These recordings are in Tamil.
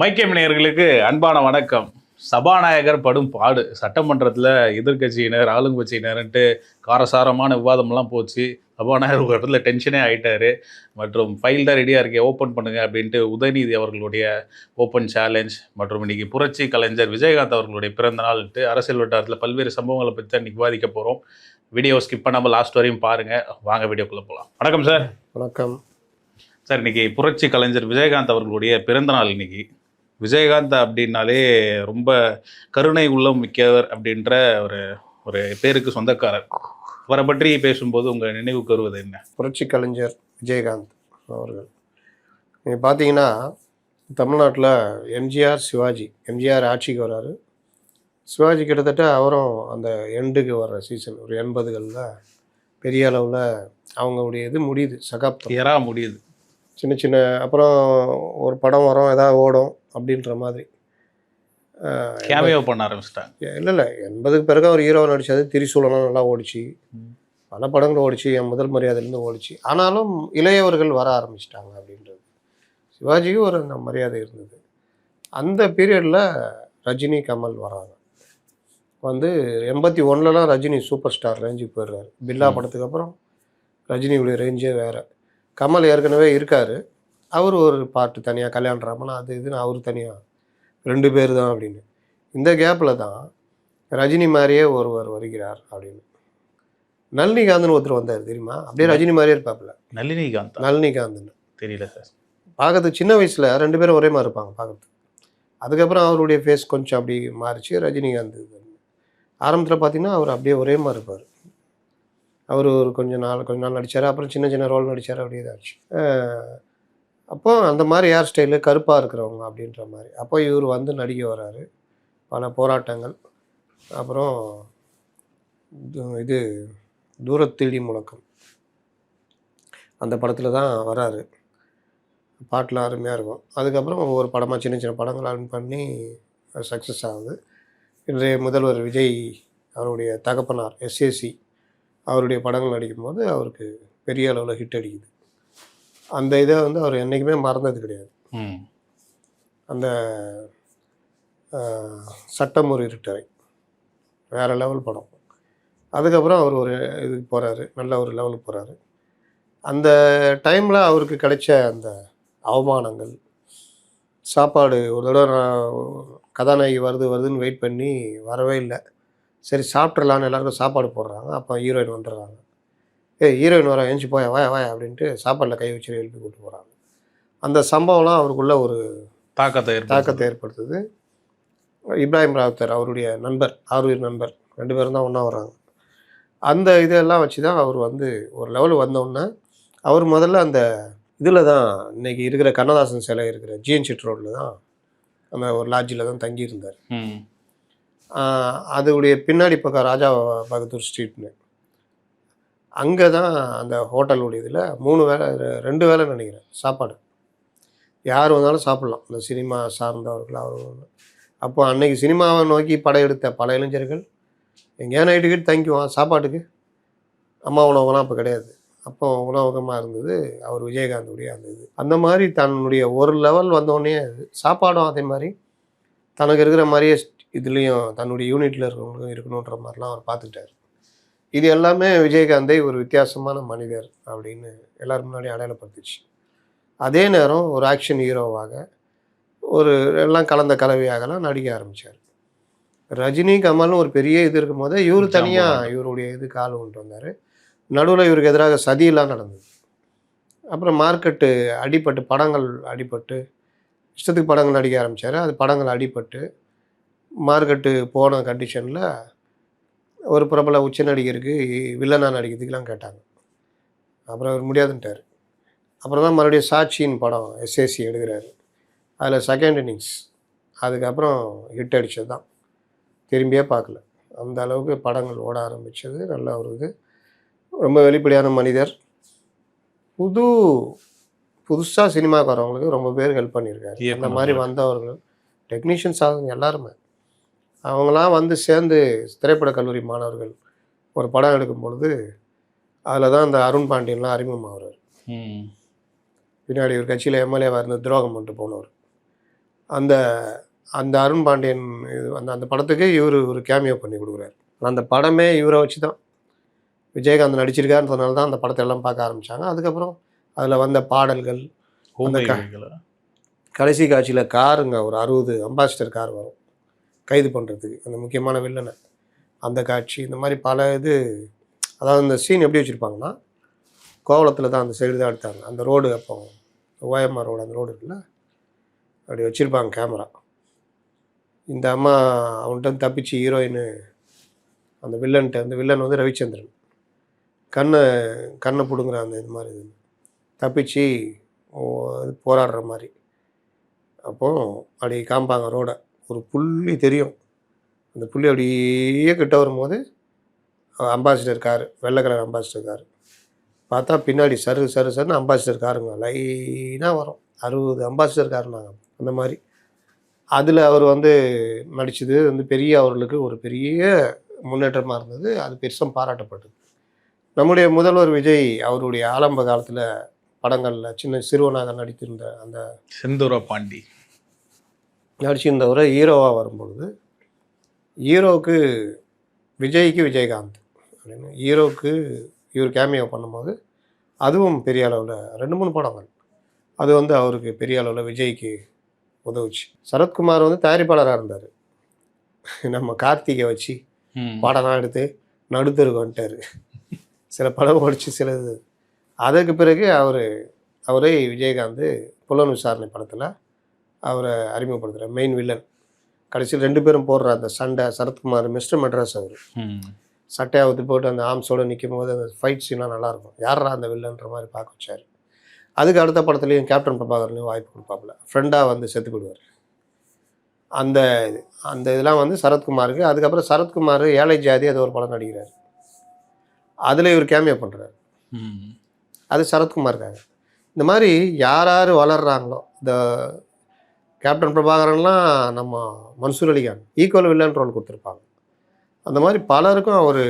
மைக்கேம் நேயர்களுக்கு அன்பான வணக்கம். சபாநாயகர் படும் பாடு. சட்டமன்றத்தில் எதிர்க்கட்சியினர் ஆளுங்கட்சியினர்ன்ட்டு காரசாரமான விவாதம்லாம் போச்சு. சபாநாயகர் ஒரு இடத்துல டென்ஷனே ஆகிட்டாரு. மற்றும் ஃபைல் தான் ரெடியாக இருக்கே, ஓப்பன் பண்ணுங்க அப்படின்ட்டு உதயநிதி அவர்களுடைய ஓப்பன் சேலஞ்ச் மற்றும் இன்னைக்கு புரட்சி கலைஞர் விஜயகாந்த் அவர்களுடைய பிறந்த நாள்ட்டு அரசியல் வட்டாரத்தில் பல்வேறு சம்பவங்களை பற்றி தான் விவாதிக்க போகிறோம். வீடியோ ஸ்கிப் பண்ணாமல் லாஸ்ட் வரையும் பாருங்கள். வாங்க வீடியோக்குள்ளே போகலாம். வணக்கம் சார். வணக்கம் சார். இன்னைக்கு புரட்சி கலைஞர் விஜயகாந்த் அவர்களுடைய பிறந்த நாள். இன்னைக்கு விஜயகாந்த் அப்படின்னாலே ரொம்ப கருணை உள்ளம் மிக்கவர் அப்படின்ற ஒரு ஒரு பேருக்கு சொந்தக்காரர். அவரை பற்றி பேசும்போது உங்கள் நினைவுக்கு வருவது என்ன? புரட்சி கலைஞர் விஜயகாந்த் அவர்கள் நீங்கள் பார்த்தீங்கன்னா தமிழ்நாட்டில் எம்ஜிஆர் ஆட்சிக்கு வர்றாரு. சிவாஜி கிட்டத்தட்ட அவரும் அந்த எண்டுக்கு வர்ற சீசன் ஒரு 80களில் பெரிய அளவில் அவங்களுடைய இது முடியுது, சகாப்தம் முடியுது. சின்ன சின்ன அப்புறம் ஒரு படம் வரும், எதாவது ஓடும் அப்படின்ற மாதிரி கேமியோ பண்ண ஆரம்பிச்சிட்டாங்க. இல்லை 80க்கு பிறகு அவர் ஹீரோவை நடித்தது திரிசூலனம் நல்லா ஓடிச்சு, பல படங்கள் ஓடிச்சு, என் முதல் மரியாதையிலேருந்து ஓடிச்சு. ஆனாலும் இளையவர்கள் வர ஆரம்பிச்சிட்டாங்க அப்படின்றது. சிவாஜிக்கு ஒரு அந்த மரியாதை இருந்தது. அந்த பீரியடில் ரஜினி கமல் வராங்க. வந்து 81லலாம் ரஜினி சூப்பர் ஸ்டார் ரேஞ்சுக்கு போயிடுறாரு. பில்லா படத்துக்கு அப்புறம் ரஜினியுடைய ரேஞ்சே வேறு. கமல் ஏற்கனவே இருக்கார், அவர் ஒரு பாட்டு தனியாக, கல்யாணராமன் அது இதுன்னு அவர் தனியாக 2 பேர் தான் அப்படின்னு. இந்த கேப்பில் தான் ரஜினி மாதிரியே ஒருவர் வருகிறார் அப்படின்னு. நளினிகாந்த்னு ஒருத்தர் வந்தார் தெரியுமா? அப்படியே ரஜினி மாதிரியே இருப்பாப்புல. நளினிகாந்த்னு தெரியல சார். பார்க்கறதுக்கு சின்ன வயசில் 2 பேரும் ஒரே மாதிரி இருப்பாங்க பார்க்கறதுக்கு. அதுக்கப்புறம் அவருடைய ஃபேஸ் கொஞ்சம் அப்படி மாறிச்சு. ரஜினிகாந்த் ஆரம்பத்தில் பார்த்தீங்கன்னா அவர் அப்படியே ஒரே மாதிரி இருப்பார். அவர் ஒரு கொஞ்ச நாள் நடித்தார், அப்புறம் சின்ன சின்ன ரோல் நடித்தார், அப்படியே தான் ஆச்சு. அப்போ அந்த மாதிரி ஹேர் ஸ்டைலு கருப்பாக இருக்கிறவங்க அப்படின்ற மாதிரி. அப்போ இவர் வந்து நடிக்க வர்றாரு. பல போராட்டங்கள், அப்புறம் இது தூரத்திடி முழக்கம் அந்த படத்தில் தான் வராரு. பாட்டெலாம் அருமையாக இருக்கும். அதுக்கப்புறம் ஒவ்வொரு படமாக சின்ன சின்ன படங்கள் ஆன் பண்ணி சக்ஸஸ் ஆகுது. இன்றைய முதல்வர் விஜய் அவருடைய தகப்பனார் எஸ்ஏசி அவருடைய படங்கள் நடிக்கும்போது அவருக்கு பெரிய அளவில் ஹிட் அடிக்குது. அந்த இதை வந்து அவர் என்றைக்குமே மறந்தது கிடையாது. அந்த சட்டம் ஒரு இருட்டறை வேறு லெவல் படம். அதுக்கப்புறம் அவர் ஒரு இதுக்கு போகிறாரு, நல்ல ஒரு லெவலுக்கு போகிறாரு. அந்த டைமில் அவருக்கு கிடைச்ச அந்த அவமானங்கள், சாப்பாடு ஒரு தடவை கதாநாயகி வருதுன்னு வெயிட் பண்ணி வரவே இல்லை. சரி சாப்பிட்றலான்னு எல்லாருக்கும் சாப்பாடு போடுறாங்க. அப்போ ஹீரோயின் வந்துடுறாங்க. ஹீரோயின் வர எழுந்துச்சி போயா வாயா அப்படின்ட்டு சாப்பாட்டில் கை வச்சு எழுப்பி கூப்பிட்டு போகிறாங்க. அந்த சம்பவம்லாம் அவருக்குள்ள ஒரு தாக்கத்தை ஏற்படுத்துது. இப்ராஹிம் ராவுத்தர் அவருடைய நண்பர், ஆர்வீர் நண்பர், 2 பேரும் தான் ஒன்றா வர்றாங்க. அந்த இதெல்லாம் வச்சு தான் அவர் வந்து ஒரு லெவல் வந்தோடனே அவர் முதல்ல அந்த இதில் தான் இன்றைக்கி இருக்கிற கண்ணதாசன் சிலை இருக்கிற ஜிஎன்சிட் ரோட்டில் தான் அந்த ஒரு லாட்ஜில் தான் தங்கியிருந்தார். அதோடைய பின்னாடி பக்கம் ராஜா பகதூர் ஸ்ட்ரீட்னு அங்கே தான் அந்த ஹோட்டலுடைய இதில் 3 வேளை 2 வேளை நினைக்கிறேன் சாப்பாடு. யார் வந்தாலும் சாப்பிட்லாம், இந்த சினிமா சார்ந்தவர்கள் அவர். அப்போ அன்னைக்கு சினிமாவை நோக்கி படையெடுத்த பல இளைஞர்கள் எங்கேயா நைட்டுக்கிட்டு தங்கிக்குவான் சாப்பாட்டுக்கு. அம்மா உணவகம்லாம் அப்போ கிடையாது. அப்போ உணவகமாக இருந்தது அவர் விஜயகாந்துடைய அந்த இது. அந்த மாதிரி தன்னுடைய ஒரு லெவல் வந்தோடனே சாப்பாடும் அதே மாதிரி தனக்கு இருக்கிற மாதிரியே இதுலேயும் தன்னுடைய யூனிட்டில் இருக்கிறவங்களுக்கும் இருக்கணுன்ற மாதிரிலாம் அவர் பார்த்துக்கிட்டார். இது எல்லாமே விஜயகாந்தை ஒரு வித்தியாசமான மனிதர் அப்படின்னு எல்லோரும் முன்னாடி அடையாளப்படுத்துச்சு. அதே நேரம் ஒரு ஆக்ஷன் ஹீரோவாக ஒரு எல்லாம் கலந்த கலவையாகலாம் நடிக்க ஆரம்பித்தார். ரஜினி கமல்னு ஒரு பெரிய இது இருக்கும் போது இவர் தனியாக இவருடைய இதுக்கு ஆள் கொண்டு வந்தார். நடுவில் இவருக்கு எதிராக சதியெல்லாம் நடந்தது. அப்புறம் மார்க்கெட்டு அடிபட்டு, படங்கள் அடிபட்டு, இஷ்டத்துக்கு படங்கள் நடிக்க ஆரம்பித்தார். அது படங்கள் அடிபட்டு மார்க்கெட்டு போன கண்டிஷனில் ஒரு பிரபல உச்ச நடிகருக்கு வில்லனாக நடிக்கிறதுக்கெலாம் கேட்டாங்க. அப்புறம் அவர் முடியாதுன்ட்டார். அப்புறம் தான் மறுபடியும் சாட்சியின் படம் எஸ்ஏசி எடுக்கிறாரு. அதில் செகண்ட் இன்னிங்ஸ் அதுக்கப்புறம் ஹிட் அடித்தது தான், திரும்பியே பார்க்கல. அந்த அளவுக்கு படங்கள் ஓட ஆரம்பித்தது. நல்ல ஒரு இது, ரொம்ப வெளிப்படையான மனிதர். புதுசாக சினிமாவுக்கு வரவங்களுக்கு ரொம்ப பேர் ஹெல்ப் பண்ணியிருக்காரு. அந்த மாதிரி வந்தவர்கள் டெக்னீஷியன்ஸ் ஆகுங்க எல்லாருமே அவங்களாம் வந்து சேர்ந்து திரைப்பட கல்லூரி மாணவர்கள் ஒரு படம் எடுக்கும் பொழுது அதில் தான் அந்த அருண் பாண்டியன்லாம் அறிமுகமாகிறார். பின்னாடி ஒரு கட்சியில் எம்எல்ஏவாக இருந்து துரோகம் பண்ணிட்டு போனவர். அந்த அந்த அருண் பாண்டியன் அந்த படத்துக்கு இவர் ஒரு கேமியோ பண்ணி கொடுக்குறாரு. அந்த படமே இவரை வச்சு தான் விஜயகாந்த் நடிச்சிருக்காருன்னு சொன்னால தான் அந்த படத்தை எல்லாம் பார்க்க ஆரம்பித்தாங்க. அதுக்கப்புறம் அதில் வந்த பாடல்கள், அந்த கடைசி காட்சியில் காருங்க ஒரு 60 அம்பாசிடர் கார் வரும் கைது பண்ணுறதுக்கு அந்த முக்கியமான வில்லனை, அந்த காட்சி, இந்த மாதிரி பல இது. அதாவது இந்த சீன் எப்படி வச்சுருப்பாங்கன்னா, கோவளத்தில் தான் அந்த சைடு தான் எடுத்தாங்க. அந்த ரோடு அப்போ ஓஎம்ஆர் ரோடு, அந்த ரோடு இருக்குல்ல, அப்படி வச்சுருப்பாங்க கேமரா. இந்த அம்மா அவன்கிட்ட தப்பிச்சு ஹீரோயின் அந்த வில்லன் வந்து ரவிச்சந்திரன் கண்ணை பிடுங்குற அந்த இது மாதிரி தப்பிச்சு போராடுற மாதிரி. அப்போது அப்படி காமிப்பாங்க ரோடை, ஒரு புள்ளி தெரியும். அந்த புள்ளி அப்படியே கிட்ட வரும்போது அம்பாசிடர் காரு, வெள்ளை கலர் அம்பாசிடர் காரு பார்த்தா பின்னாடி சருன்னு அம்பாசிடர் காருங்க லைனாக வரும். 60 அம்பாசிடர் காருனாங்க அந்த மாதிரி. அதில் அவர் வந்து நடித்தது வந்து அவர்களுக்கு ஒரு பெரிய முன்னேற்றமாக இருந்தது. அது பெருசாக பாராட்டப்பட்டது. நம்முடைய முதல்வர் விஜய் அவருடைய ஆரம்ப காலத்தில் படங்களில் சின்ன சிறுவனாக நடித்திருந்த அந்த செந்தூர பாண்டி நடிச்சிருந்தவரை ஹீரோவாக வரும்பொழுது, ஹீரோவுக்கு விஜய்க்கு விஜயகாந்த் அப்படின்னு ஹீரோவுக்கு இவர் கேமியோ பண்ணும்போது அதுவும் பெரிய அளவில் 2-3 படங்கள் அது வந்து அவருக்கு பெரிய அளவில் விஜய்க்கு உதவுச்சு. சரத்குமார் வந்து தயாரிப்பாளராக இருந்தார். நம்ம கார்த்திகை வச்சு படம்லாம் எடுத்து நடுத்தருக்கு வந்துட்டார். சில படம் ஓடிச்சு, சில இது. அதற்கு பிறகு அவரே விஜயகாந்த் புலன் விசாரணை படத்தில் அவரை அறிமுகப்படுத்துகிறார், மெயின் வில்லன். கடைசியில் 2 பேரும் போடுற அந்த சண்டை, சரத்குமார் மிஸ்டர் மெட்ராஸ் அவர் சட்டையை ஊற்றி போட்டு அந்த ஆர்ம்ஸோடு நிற்கும் போது அந்த ஃபைட் சீன்லாம் நல்லாயிருக்கும். யாரா அந்த வில்லன்ற மாதிரி பார்க்க வச்சார். அதுக்கு அடுத்த படத்துலேயும் கேப்டன் பிரபாகர்லையும் வாய்ப்பு கொடுப்பாப்புல, ஃப்ரெண்டாக வந்து செத்து போடுவார். அந்த அந்த இதெல்லாம் வந்து சரத்குமாருக்கு. அதுக்கப்புறம் சரத்குமார் ஏழை ஜாதி அது ஒரு படம் நடிக்கிறார், அதில் இவர் கேமியோ பண்ணுறாரு. அது சரத்குமாருக்காக. இந்த மாதிரி யார் வளர்கிறாங்களோ, இந்த கேப்டன் பிரபாகரன்லாம் நம்ம Mansoor Ali Khan equal villain role கொடுத்துருப்பாங்க. அந்த மாதிரி பலருக்கும் அவர்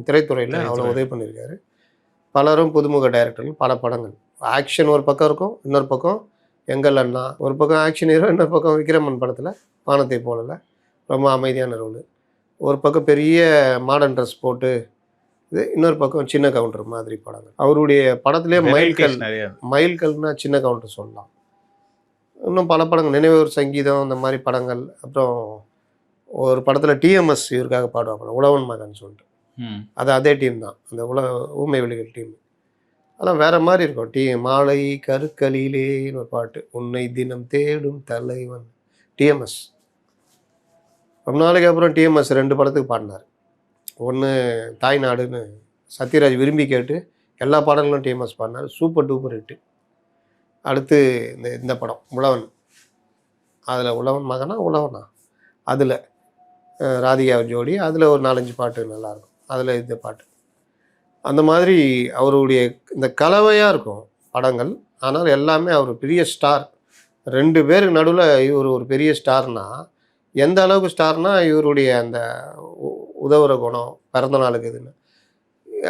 திரைத்துறையில் அவ்வளோ உதவி பண்ணியிருக்காரு. பலரும் புதுமுக டைரக்டர்கள், பல படங்கள். ஆக்ஷன் ஒரு பக்கம் இருக்கும், இன்னொரு பக்கம் எங்கள் அண்ணா ஒரு பக்கம் ஆக்ஷன் ஹீரோ, இன்னொரு பக்கம் விக்ரமன் படத்தில் வானத்தை போலல ரொம்ப அமைதியான ரோல். ஒரு பக்கம் பெரிய மாடர்ன் ட்ரெஸ் போட்டு இது, இன்னொரு பக்கம் சின்ன கவுண்டர் மாதிரி படங்கள். அவருடைய படத்துலேயே மைல்கல்னா சின்ன கவுண்டர் சொல்லலாம். இன்னும் பல படங்கள், நினைவு சங்கீதம், இந்த மாதிரி படங்கள். அப்புறம் ஒரு படத்தில் டிஎம்எஸ் இவருக்காக பாடுவாங்க, உழவன் மகன் சொல்லிட்டு. அது அதே டீம் தான், அந்த ஊமை வெளிகள் டீம். அதெல்லாம் வேறு மாதிரி இருக்கும். மாலை கருக்களிலேன்னு ஒரு பாட்டு, உன்னை தினம் தேடும் தலைவன், டிஎம்எஸ். ரொம்ப நாளைக்கு அப்புறம் டிஎம்எஸ் 2 படத்துக்கு பாடினார். ஒன்று தாய்நாடுன்னு சத்யராஜ் விரும்பி கேட்டு எல்லா பாடல்களும் டிஎம்எஸ் பாடினார், சூப்பர் டூப்பர் ஹிட்டு. அடுத்து இந்த படம் உழவன், அதில் உழவன் மகனா உழவனா, அதில் ராதிகா ஜோடி, அதில் ஒரு 4-5 பாட்டு நல்லாயிருக்கும், அதில் இந்த பாட்டு. அந்த மாதிரி அவருடைய இந்த கலவையாக இருக்கும் படங்கள். ஆனால் எல்லாமே அவர் பெரிய ஸ்டார். 2 பேருக்கு நடுவில் இவர் ஒரு பெரிய ஸ்டார்னால், எந்த அளவுக்கு ஸ்டார்னா இவருடைய அந்த உதவுற குணம், பிறந்த நாளுக்கு இதுன்னு.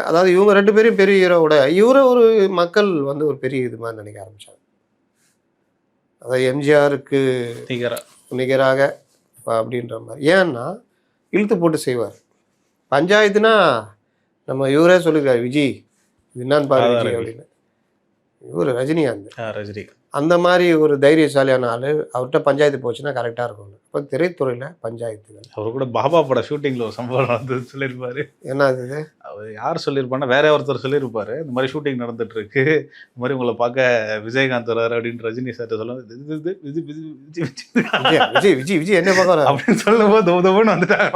அதாவது இவங்க 2 பேரும் பெரிய ஹீரோவோட இவரை ஒரு மக்கள் வந்து ஒரு பெரிய இது மாதிரி நினைக்க ஆரம்பித்தாங்க. அதாவது எம்ஜிஆருக்கு நிகராக அப்படின்ற மாதிரி. ஏன்னா இழுத்து போட்டு செய்வார். பஞ்சாயத்துனா நம்ம இவரே சொல்லியிருக்காரு, விஜய் இது என்னான்னு பாரு விஜய் அப்படின்னு. இவர் ரஜினிகாந்த் அந்த மாதிரி ஒரு தைரியசாலியான ஆள். அவர்கிட்ட பஞ்சாயத்து போச்சுன்னா கரெக்டாக இருக்கும். இப்போ திரைத்துறையில் பஞ்சாயத்துகள். அவர் கூட பாபா பட ஷூட்டிங்கில் ஒரு சம்பவம் வந்து சொல்லியிருப்பாரு. என்ன அது? அவர் யார் சொல்லியிருப்பான்னா, வேற ஒருத்தர் சொல்லியிருப்பாரு, இந்த மாதிரி ஷூட்டிங் நடந்துட்டு இருக்கு, இந்த மாதிரி உங்களை பார்க்க விஜயகாந்த் வர்றாரு அப்படின்னு ரஜினி சார்ட்ட சொல்லுவாங்க. விஜய் விஜய் விஜய் என்ன பார்க்க அப்படின்னு சொல்லும்போது தோதுன்னு வந்துட்டாங்க.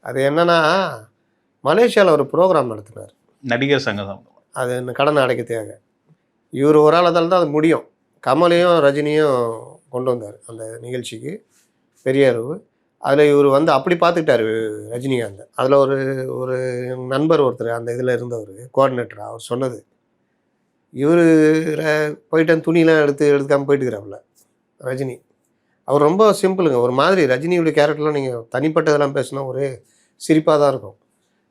அது என்னன்னா, மலேசியாவில் ஒரு ப்ரோக்ராம் நடத்தினார், நடிகர் சங்கம். அது கடனை அடைக்கிறதுக்காக. இவர் ஒரு ஆளதால் தான் அது முடியும். கமலையும் ரஜினியும் கொண்டு வந்தார் அந்த நிகழ்ச்சிக்கு, பெரிய அளவு. அதில் இவர் வந்து அப்படி பார்த்துக்கிட்டார் ரஜினிகாந்த். அதில் ஒரு நண்பர் ஒருத்தர் அந்த இதில் இருந்தவர், கோஆர்டினேட்டர், அவர் சொன்னது, இவர் போயிட்டு துணியெலாம் எடுக்காமல் போயிட்டுக்கிறாப்புல ரஜினி. அவர் ரொம்ப சிம்பிளுங்க, ஒரு மாதிரி ரஜினியுடைய கேரக்டர்லாம் நீங்கள் தனிப்பட்டதெல்லாம் பேசினா ஒரே சிரிப்பாக தான் இருக்கும்.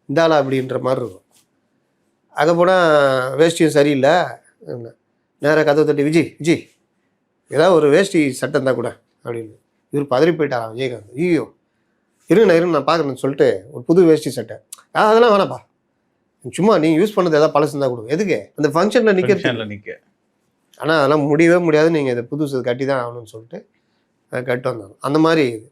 இந்தாளா அப்படின்ற மாதிரி இருக்கும். அங்கே போனால் வேஷ்டியும் சரியில்லை, நேராக கதவை தட்டி விஜய் விஜய் ஏதாவது ஒரு வேஷ்டி சட்டை இருந்தால் கூட அப்படின்னு. இவர் பதறி போயிட்டாராம் விஜயகாந்த். ஐயோ இருங்க நான் பார்க்குறேன்னு சொல்லிட்டு ஒரு புது வேஷ்டி சட்டை. அதெல்லாம் வேணாப்பா, சும்மா நீங்கள் யூஸ் பண்ணது ஏதாவது பழசு இருந்தால் கொடுங்க. எதுக்கு அந்த ஃபங்க்ஷனில் நிற்க. ஆனால் அதெல்லாம் முடியவே முடியாது, நீங்கள் இதை புதுசு கட்டி தான் ஆகணும்னு சொல்லிட்டு கட்டு வந்தாங்க. அந்த மாதிரி இது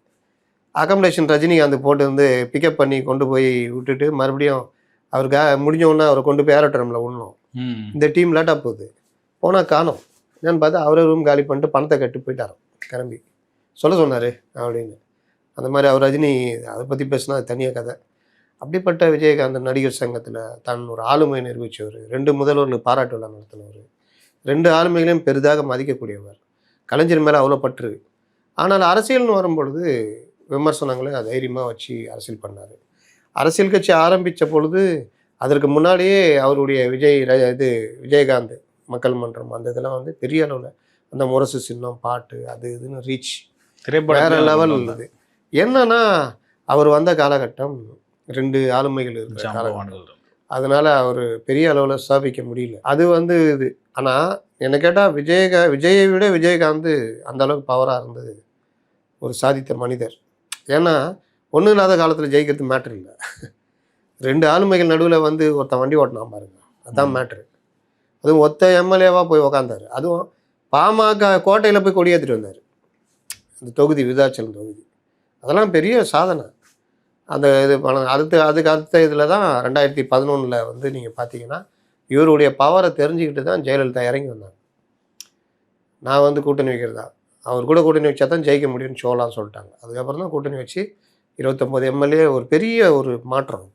அகாமடேஷன் ரஜினிகாந்த் போட்டு வந்து பிக்கப் பண்ணி கொண்டு போய் விட்டுட்டு மறுபடியும் அவருக்கு முடிஞ்சோடனே அவரை கொண்டு போய் ஏரோட்ரமில் விடணும். இந்த டீம் லேட்டாக போகுது, போனால் காணோம். என்னன்னு பார்த்தா அவரே ரூம் காலி பண்ணிட்டு பணத்தை கட்டி போயிட்டாராம் கிளம்பி. சொன்னார் அப்படின்னு. அந்த மாதிரி அவர் ரஜினி அதை பற்றி பேசினா அது தனியாக கதை. அப்படிப்பட்ட விஜயகாந்த் நடிகர் சங்கத்தில் தன் ஒரு ஆளுமை நிரூபித்தவர், 2 முதல்வர்களுக்கு பாராட்டு விழா நடத்தினவர், 2 ஆளுமைகளையும் பெரிதாக மதிக்கக்கூடியவர், கலைஞர் மேலே அவ்வளோ பற்று. ஆனால் அரசியல்னு வரும்பொழுது விமர்சனங்களை தைரியமாக வச்சு அரசியல் பண்ணார். அரசியல் கட்சி ஆரம்பித்த பொழுது அதற்கு முன்னாடியே அவருடைய விஜயகாந்த் மக்கள் மன்றம் அந்த இதெல்லாம் வந்து பெரிய அளவில் அந்த முரசு சின்னம் பாட்டு அது இதுன்னு ரீச் வேற லெவல் உள்ளது. என்னன்னா அவர் வந்த காலகட்டம் 2 ஆளுமைகள் இருக்கிற காலகட்டம். அதனால அவர் பெரிய அளவில் ஸ்தாபிக்க முடியல. அது வந்து இது. ஆனால் என்ன கேட்டால் விஜயை விட விஜயகாந்த் அந்த அளவுக்கு பவராக இருந்தது ஒரு சாதித்த மனிதர். ஏன்னா ஒன்றும் இல்லாத காலத்தில் ஜெயிக்கிறது மேட்ரு இல்லை. 2 ஆளுமைகள் நடுவில் வந்து ஒருத்தன் வண்டி ஓட்டினான் பாருங்க, அதுதான் மேட்ரு. அதுவும் ஒத்த எம்எல்ஏவாக போய் உக்காந்தார். அதுவும் பாமக கோட்டையில் போய் கொடியேற்றிட்டு வந்தார், அந்த தொகுதி விருதாச்சலம் தொகுதி. அதெல்லாம் பெரிய சாதனை. அந்த இது அதுக்கு அடுத்த இதில் தான் 2011 வந்து நீங்கள் பார்த்தீங்கன்னா இவருடைய பவரை தெரிஞ்சுக்கிட்டு தான் ஜெயலலிதா இறங்கி வந்தாங்க. நான் வந்து கூட்டணி வைக்கிறதா, அவர் கூட கூட்டணி வச்சா தான் ஜெயிக்க முடியும்னு சொல்லலாம்னு சொல்லிட்டாங்க. அதுக்கப்புறம் தான் கூட்டணி வச்சு 29 எம்எல்ஏ, ஒரு பெரிய ஒரு மாற்றம்.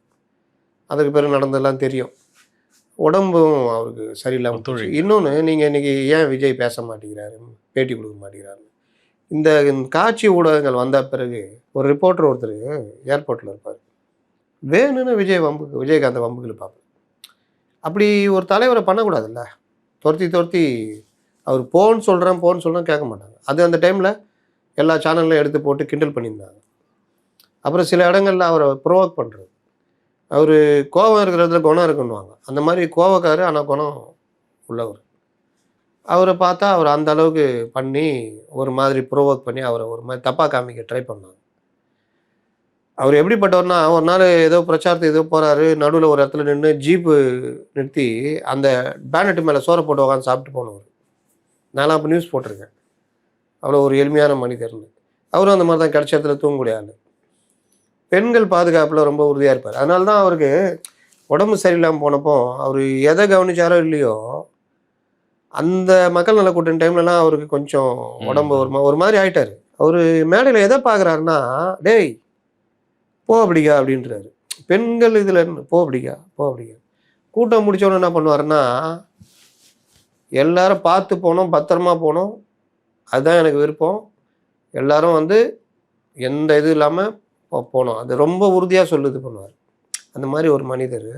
அதுக்கு பிறகு நடந்ததெல்லாம் தெரியும். உடம்பும் அவருக்கு சரியில்லாமல் போச்சு. இன்னொன்று, நீங்கள் இன்றைக்கி ஏன் விஜய் பேச மாட்டேங்கிறாரு, பேட்டி கொடுக்க மாட்டேங்கிறாரு, இந்த காட்சி ஊடகங்கள் வந்த பிறகு ஒரு ரிப்போர்ட்டர் ஒருத்தர் ஏர்போர்ட்டில் இருப்பார், வேணும்னு விஜயகாந்த் வம்புகள் பார்ப்பார். அப்படி ஒரு தலைவரை பண்ணக்கூடாதுல்ல. துரத்தி அவர் போன்னு சொல்கிறேன் கேட்க மாட்டாங்க. அது அந்த டைமில் எல்லா சேனல்லையும் எடுத்து போட்டு கிண்டல் பண்ணியிருந்தாங்க. அப்புறம் சில இடங்களில் அவரை ப்ரோவோக் பண்ணுறது, அவர் கோபம் இருக்கிறதுல குணம் இருக்குன்னுவாங்க, அந்த மாதிரி கோவக்காரு ஆனால் குணம் உள்ளவர். அவரை பார்த்தா அவர் அந்த அளவுக்கு பண்ணி ஒரு மாதிரி ப்ரோவோக் பண்ணி அவரை ஒரு மாதிரி தப்பாக காமிக்க ட்ரை பண்ணாங்க. அவர் எப்படிப்பட்டவர்னா, ஒரு நாள் ஏதோ பிரச்சாரத்துக்கு ஏதோ போகிறாரு, நடுவில் ஒரு இடத்துல நின்று ஜீப்பு நிறுத்தி அந்த பேனட்டு மேலே சோறை போட்டு உட்காந்து சாப்பிட்டு போனவர். நான்லாம் அப்போ நியூஸ் போட்டிருக்கேன். அவ்வளோ ஒரு எளிமையான மனிதர்னு. அவரும் அந்த மாதிரி தான் கிடைச்ச இடத்துல தூங்கக்கூடிய ஆள். பெண்கள் பாதுகாப்பில் ரொம்ப உறுதியாக இருப்பார். அதனால தான் அவருக்கு உடம்பு சரியில்லாமல் போனப்போ அவர் எதை கவனிச்சாரோ இல்லையோ, அந்த மக்கள் நல கூட்டணி டைம்லலாம் அவருக்கு கொஞ்சம் உடம்பு ஒரு மாதிரி ஆயிட்டார். அவர் மேடையில் எதை பார்க்குறாருன்னா, டேய் போ அப்படிக்கா அப்படின்றாரு. பெண்கள் இதில் போ அப்படிக்கா. கூட்டம் முடிச்சோன்னு என்ன பண்ணுவாருன்னா, எல்லாரும் பார்த்து போனோம், பத்திரமா போனோம், அதுதான் எனக்கு விருப்பம், எல்லாரும் வந்து எந்த இது இல்லாமல் போனோம், அது ரொம்ப உறுதியாக சொல்லுது பண்ணுவார். அந்த மாதிரி ஒரு மனிதர்.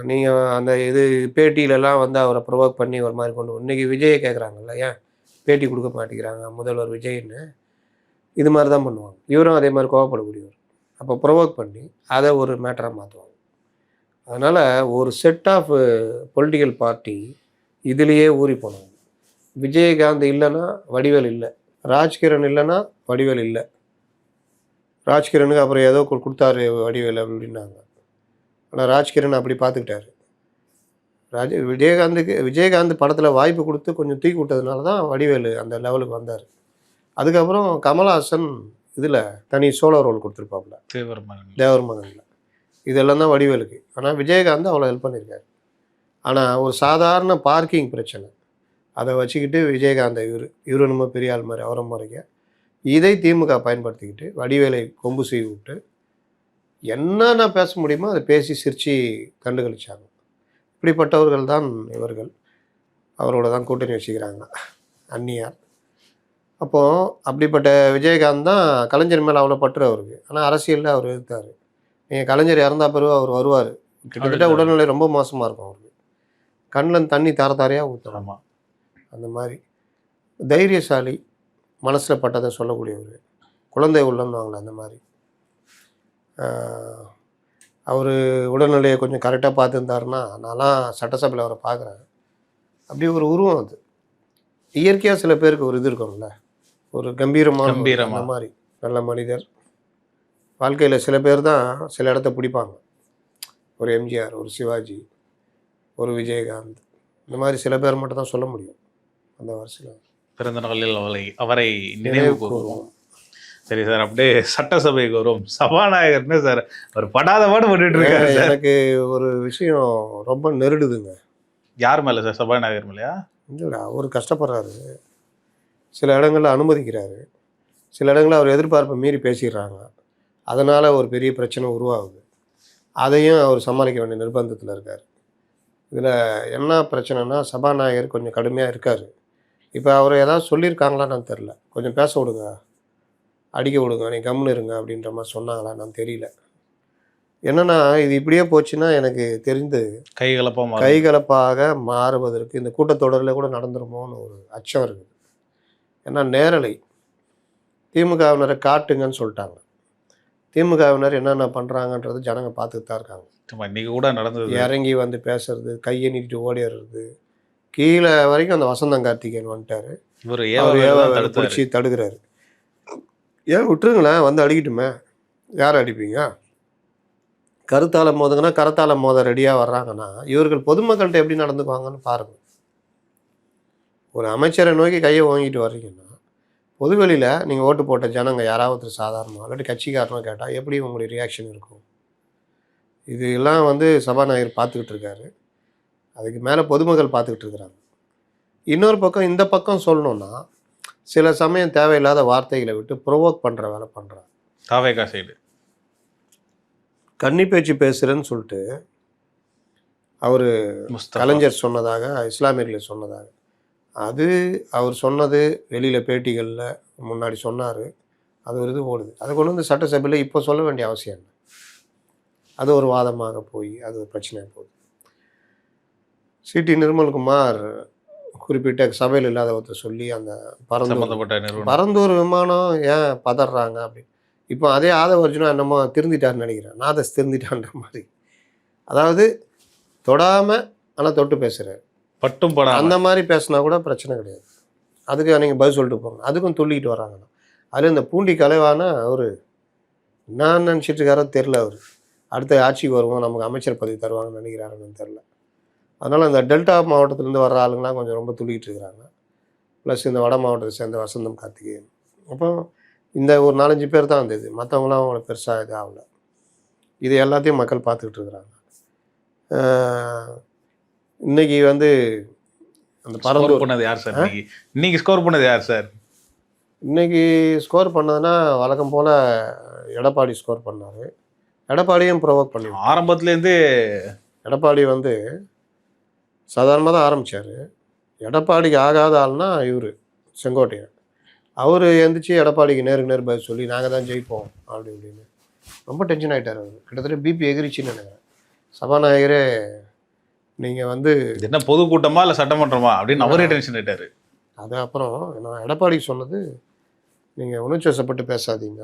நீங்கள் அந்த இது பேட்டியிலலாம் வந்து அவரை ப்ரொவோக் பண்ணி ஒரு மாதிரி கொண்டு இன்றைக்கி விஜயை கேட்குறாங்கல்ல, ஏன் பேட்டி கொடுக்க மாட்டேங்கிறாங்க முதல்வர் விஜய்ன்னு, இது மாதிரி தான் பண்ணுவாங்க. இவரும் அதே மாதிரி கோவப்படக்கூடியவர். அப்போ ப்ரொவோக் பண்ணி அதை ஒரு மேட்டராக மாற்றுவாங்க. அதனால் ஒரு செட் ஆஃப் பொலிட்டிக்கல் பார்ட்டி இதுலேயே ஊறி போனாங்க. விஜயகாந்த் இல்லைன்னா வடிவேல் இல்லை, ராஜ்கிரண் இல்லைன்னா வடிவேல் இல்லை. ராஜ்கிரனுக்கு அப்புறம் ஏதோ கொடுத்தாரு வடிவேல் அப்படின்னாங்க. ஆனால் ராஜ்கிரண் அப்படி பார்த்துக்கிட்டாரு. விஜயகாந்த் படத்தில் வாய்ப்பு கொடுத்து கொஞ்சம் தூக்கி விட்டதுனால தான் வடிவேல் அந்த லெவலுக்கு வந்தார். அதுக்கப்புறம் கமல்ஹாசன் இதில் தனி சோலோ ரோல் கொடுத்துருப்பாப்புல, தேவர் மகனில். இதெல்லாம் தான் வடிவேலுக்கு. ஆனால் விஜயகாந்த் அவ்வளோ ஹெல்ப் பண்ணியிருக்காரு. ஆனால் ஒரு சாதாரண பார்க்கிங் பிரச்சனை அதை வச்சுக்கிட்டு விஜயகாந்தை இவரு நம்ம பெரிய ஆள் மாதிரி அவரை முறைக்க இதை திமுக பயன்படுத்திக்கிட்டு வடிவேலை கொம்பு செய்து விட்டு என்னென்ன பேச முடியுமோ அதை பேசி சிரித்து கண்டுகளிச்சாங்க. இப்படிப்பட்டவர்கள் தான் இவர்கள். அவரோட தான் கூட்டணி வச்சுக்கிறாங்க அந்நியார். அப்போது அப்படிப்பட்ட விஜயகாந்த் தான் கலைஞர் மேலே அவ்வளோ பற்று அவருக்கு. ஆனால் அரசியலில் அவர் எதிர்த்தார். நீங்கள் கலைஞர் இறந்தா பிறகு அவர் வருவார், கிட்டத்தட்ட உடல்நிலை ரொம்ப மோசமாக இருக்கும் அவருக்கு, கண்ணில் தண்ணி தாரையாக ஊற்றலாமா. அந்த மாதிரி தைரியசாலி, மனசில் பட்டதை சொல்லக்கூடியவர், குழந்தை உள்ளம்னுவாங்களே அந்த மாதிரி. அவர் உடல்நிலையை கொஞ்சம் கரெக்டாக பார்த்துருந்தாருன்னா, நான்லாம் சட்டசபையில் அவரை பார்க்குறேன், அப்படி ஒரு உருவம் அது. இயற்கையாக சில பேருக்கு ஒரு இது இருக்கும்ல, ஒரு கம்பீரமான ஒரு கம்பீரமா. அந்த மாதிரி நல்ல மனிதர். வாழ்க்கையில் சில பேர் தான் சில இடத்த பிடிப்பாங்க. ஒரு எம்ஜிஆர், ஒரு சிவாஜி, ஒரு விஜயகாந்த், இந்த மாதிரி சில பேர் மட்டும் தான் சொல்ல முடியும் அந்த வரிசையில். பிறந்த நாளில் அவரை நினைவு நினைவு கூறுவோம். கூறுவோம். சரி சார், அப்படியே சட்டசபைக்கு வரும். சபாநாயகர்னு சார் ஒரு படாத பாடு பண்ணிட்டு இருக்காரு சார். எனக்கு ஒரு விஷயம் ரொம்ப நெருடுதுங்க. யார் மேல சார்? சபாநாயகர் மேலயா? இல்லை, அவர் கஷ்டப்படுறாரு. சில இடங்களில் அனுமதிக்கிறாரு, சில இடங்களில் அவர் எதிர்பார்ப்பை மீறி பேசிடுறாங்க. அதனால் ஒரு பெரிய பிரச்சனை உருவாகுது. அதையும் அவர் சமாளிக்க வேண்டிய நிர்பந்தத்தில் இருக்கார். இதில் என்ன பிரச்சனைனா, சபாநாயகர் கொஞ்சம் கடுமையாக இருக்கார். இப்போ அவர் ஏதாவது சொல்லியிருக்காங்களான்னு தெரில. கொஞ்சம் பேச விடுங்க, அடிக்க விடுங்க, நீ கம்முன்னு இருங்க அப்படின்ற மாதிரி சொன்னாங்களான்னு தெரியல. என்னென்னா, இது இப்படியே போச்சுன்னா எனக்கு தெரிந்து கைகலப்பாக மாறுவதற்கு இந்த கூட்டத்தொடரில் கூட நடந்துருமோன்னு ஒரு அச்சம் இருக்குது. ஏன்னா நேரலை திமுகவினரை காட்டுங்கன்னு சொல்லிட்டாங்க. திமுகவினர் என்னென்ன பண்ணுறாங்கன்றது ஜனங்க பார்த்துட்டு தான் இருக்காங்க. இன்னைக்கு கூட நடந்தது. இறங்கி வந்து பேசுறது, கையை நீட்டிட்டு ஓடிடுறது, கீழே வரைக்கும் அந்த வசந்தம் கார்த்திகேயன் வந்துட்டார். அவர் பிடிச்சி தடுக்கிறாரு. ஏன் விட்டுருங்களேன், வந்து அடிக்கட்டுமே, யார் அடிப்பீங்க? கருத்தால மோதுங்கன்னா கரத்தால மோத ரெடியாக வர்றாங்கன்னா இவர்கள் பொதுமக்கள்கிட்ட எப்படி நடந்துக்குவாங்கன்னு பாருங்கள். ஒரு அமைச்சரை நோக்கி கையை ஓங்கிட்டு வர்றீங்கன்னா பொதுவெளியில் நீங்கள் ஓட்டு போட்ட ஜனங்க யாராவது சாதாரணமாக இல்லாட்டி கட்சிக்காரனோ கேட்டால் எப்படி உங்களுடைய ரியாக்ஷன் இருக்கும்? இது எல்லாம் வந்து சபாநாயகர் பார்த்துக்கிட்டு இருக்காரு. அதுக்கு மேலே பொதுமக்கள் பார்த்துக்கிட்டு இருக்கிறாங்க. இன்னொரு பக்கம் இந்த பக்கம் சொல்லணுன்னா சில சமயம் தேவையில்லாத வார்த்தைகளை விட்டு ப்ரொவோக் பண்ணுற வேலை பண்ணுறாங்க. தாவேகா சைடு கன்னி பேச்சு பேசுகிறேன்னு சொல்லிட்டு அவர் கலைஞர் சொன்னதாக, இஸ்லாமியர்கள் சொன்னதாக, அது அவர் சொன்னது வெளியில் பேட்டிகளில் முன்னாடி சொன்னார். அது ஒரு இது ஓடுது. அதை கொண்டு வந்து சட்டசபையில் இப்போ சொல்ல வேண்டிய அவசியம் இல்லை. அது ஒரு வாதமாக போய் அது ஒரு பிரச்சனையாக போகுது. சிடி நிர்மல்குமார் குறிப்பிட்ட சபையில் இல்லாத ஒருத்தர் சொல்லி அந்த பரந்தூர் விமானம் ஏன் பதறாங்க அப்படின்னு. இப்போ அதே ஆதவர்ஜுனா என்னமோ திருந்திட்டார்னு நினைக்கிறேன். நாதஸ் திருந்திட்டான்ற மாதிரி. அதாவது தொடாமல் ஆனால் தொட்டு பேசுகிறார், பட்டும் படம் அந்த மாதிரி பேசினா கூட பிரச்சனை கிடையாது. அதுக்கு நீங்கள் பதில் சொல்லிட்டு போங்க. அதுக்கும் துள்ளிக்கிட்டு வராங்கண்ணா. அதில் இந்த பூண்டி கலைவான அவர் நான் நினச்சிட்டு இருக்காரோ தெரில. அவர் அடுத்த ஆட்சிக்கு வருவோம், நமக்கு அமைச்சர் பதவி தருவாங்கன்னு நினைக்கிறாருன்னு தெரில. அதனால் இந்த டெல்டா மாவட்டத்திலேருந்து வர்ற ஆளுங்களாம் கொஞ்சம் ரொம்ப துள்ளிக்கிட்டு இருக்கிறாங்க. ப்ளஸ் இந்த வட மாவட்டத்தை சேர்ந்த வசந்தம் கார்த்திகேயன். அப்போ இந்த ஒரு 4-5 பேர் தான் வந்தது. மற்றவங்களாம் அவங்கள பெருசாக இது ஆகலை. இது எல்லாத்தையும் மக்கள் பார்த்துக்கிட்டு இருக்கிறாங்க. இன்னைக்கு வந்து அந்த பரந்தூர் பண்ணது யார் சார்? இன்னைக்கு ஸ்கோர் பண்ணது யார் சார்? இன்னைக்கு ஸ்கோர் பண்ணதுன்னா வழக்கம் போல் எடப்பாடி ஸ்கோர் பண்ணார். எடப்பாடியும் ப்ரொவோக் பண்ணி ஆரம்பத்துலேருந்து எடப்பாடி வந்து சாதாரணமாக தான் ஆரம்பித்தார். எடப்பாடிக்கு ஆகாத ஆள்னா இவர் செங்கோட்டையன். அவர் எழுந்திரிச்சு எடப்பாடிக்கு நேருக்கு நேர் பதில் சொல்லி நாங்கள் தான் ஜெயிப்போம் அப்படி இப்படின்னு ரொம்ப டென்ஷன் ஆகிட்டார். அவர் கிட்டத்தட்ட பிபி எகிரிச்சின்னு நினைக்கிறேன். சபாநாயகரே நீங்கள் வந்து என்ன பொதுக்கூட்டமா இல்லை சட்டமன்றமா அப்படின்னு அவரே டென்ஷன் ஆகிட்டார். அது அப்புறம் நான் எடப்பாடிக்கு சொன்னது, நீங்கள் உணர்ச்சிவசப்பட்டு பேசாதீங்க,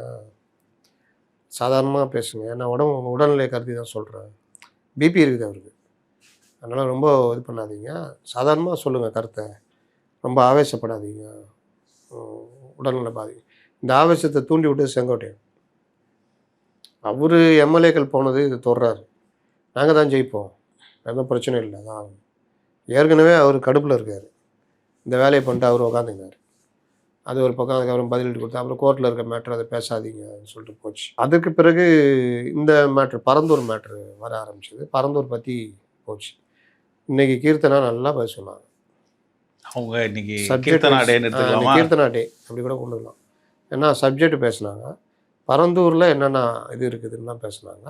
சாதாரணமாக பேசுங்க, ஏன்னா உடல்நிலை கருதி தான் சொல்கிறேன், பிபி இருக்குது அவருக்கு, அதனால் ரொம்ப இது பண்ணாதீங்க, சாதாரணமாக சொல்லுங்கள் கருத்தை, ரொம்ப ஆவேசப்படாதீங்க, உடல்நிலை பாதிக்கும். இந்த ஆவேசத்தை தூண்டி விட்டு செங்கோட்டையன் அவர் எம்எல்ஏக்கள் போனது இது தொடுறாரு. நாங்கள் தான் ஜெயிப்போம், எந்த பிரச்சனையும் இல்லை தான். ஏற்கனவே அவர் கடுப்பில் இருக்கார். இந்த வேலையை பண்ணிட்டு அவர் உக்காந்துங்கார். அது ஒரு பக்கம். அதுக்கப்புறம் பதிலீடு கொடுத்தா அப்புறம் கோர்ட்டில் இருக்க மேட்ரு அதை பேசாதீங்கன்னு சொல்லிட்டு போச்சு. அதுக்கு பிறகு இந்த மேட்ரு பரந்தூர் மேட்ரு வர ஆரம்பிச்சது. பரந்தூர் பற்றி போச்சு. இன்னைக்கு கீர்த்தனா நல்லா பதில் சொன்னாங்க. அவங்க இன்னைக்கு கீர்த்தனா டே அப்படி கூட கொண்டு வரலாம். ஏன்னா சப்ஜெக்ட் பேசினாங்க, பரந்தூரில் என்னென்ன இது இருக்குதுன்னு பேசினாங்க.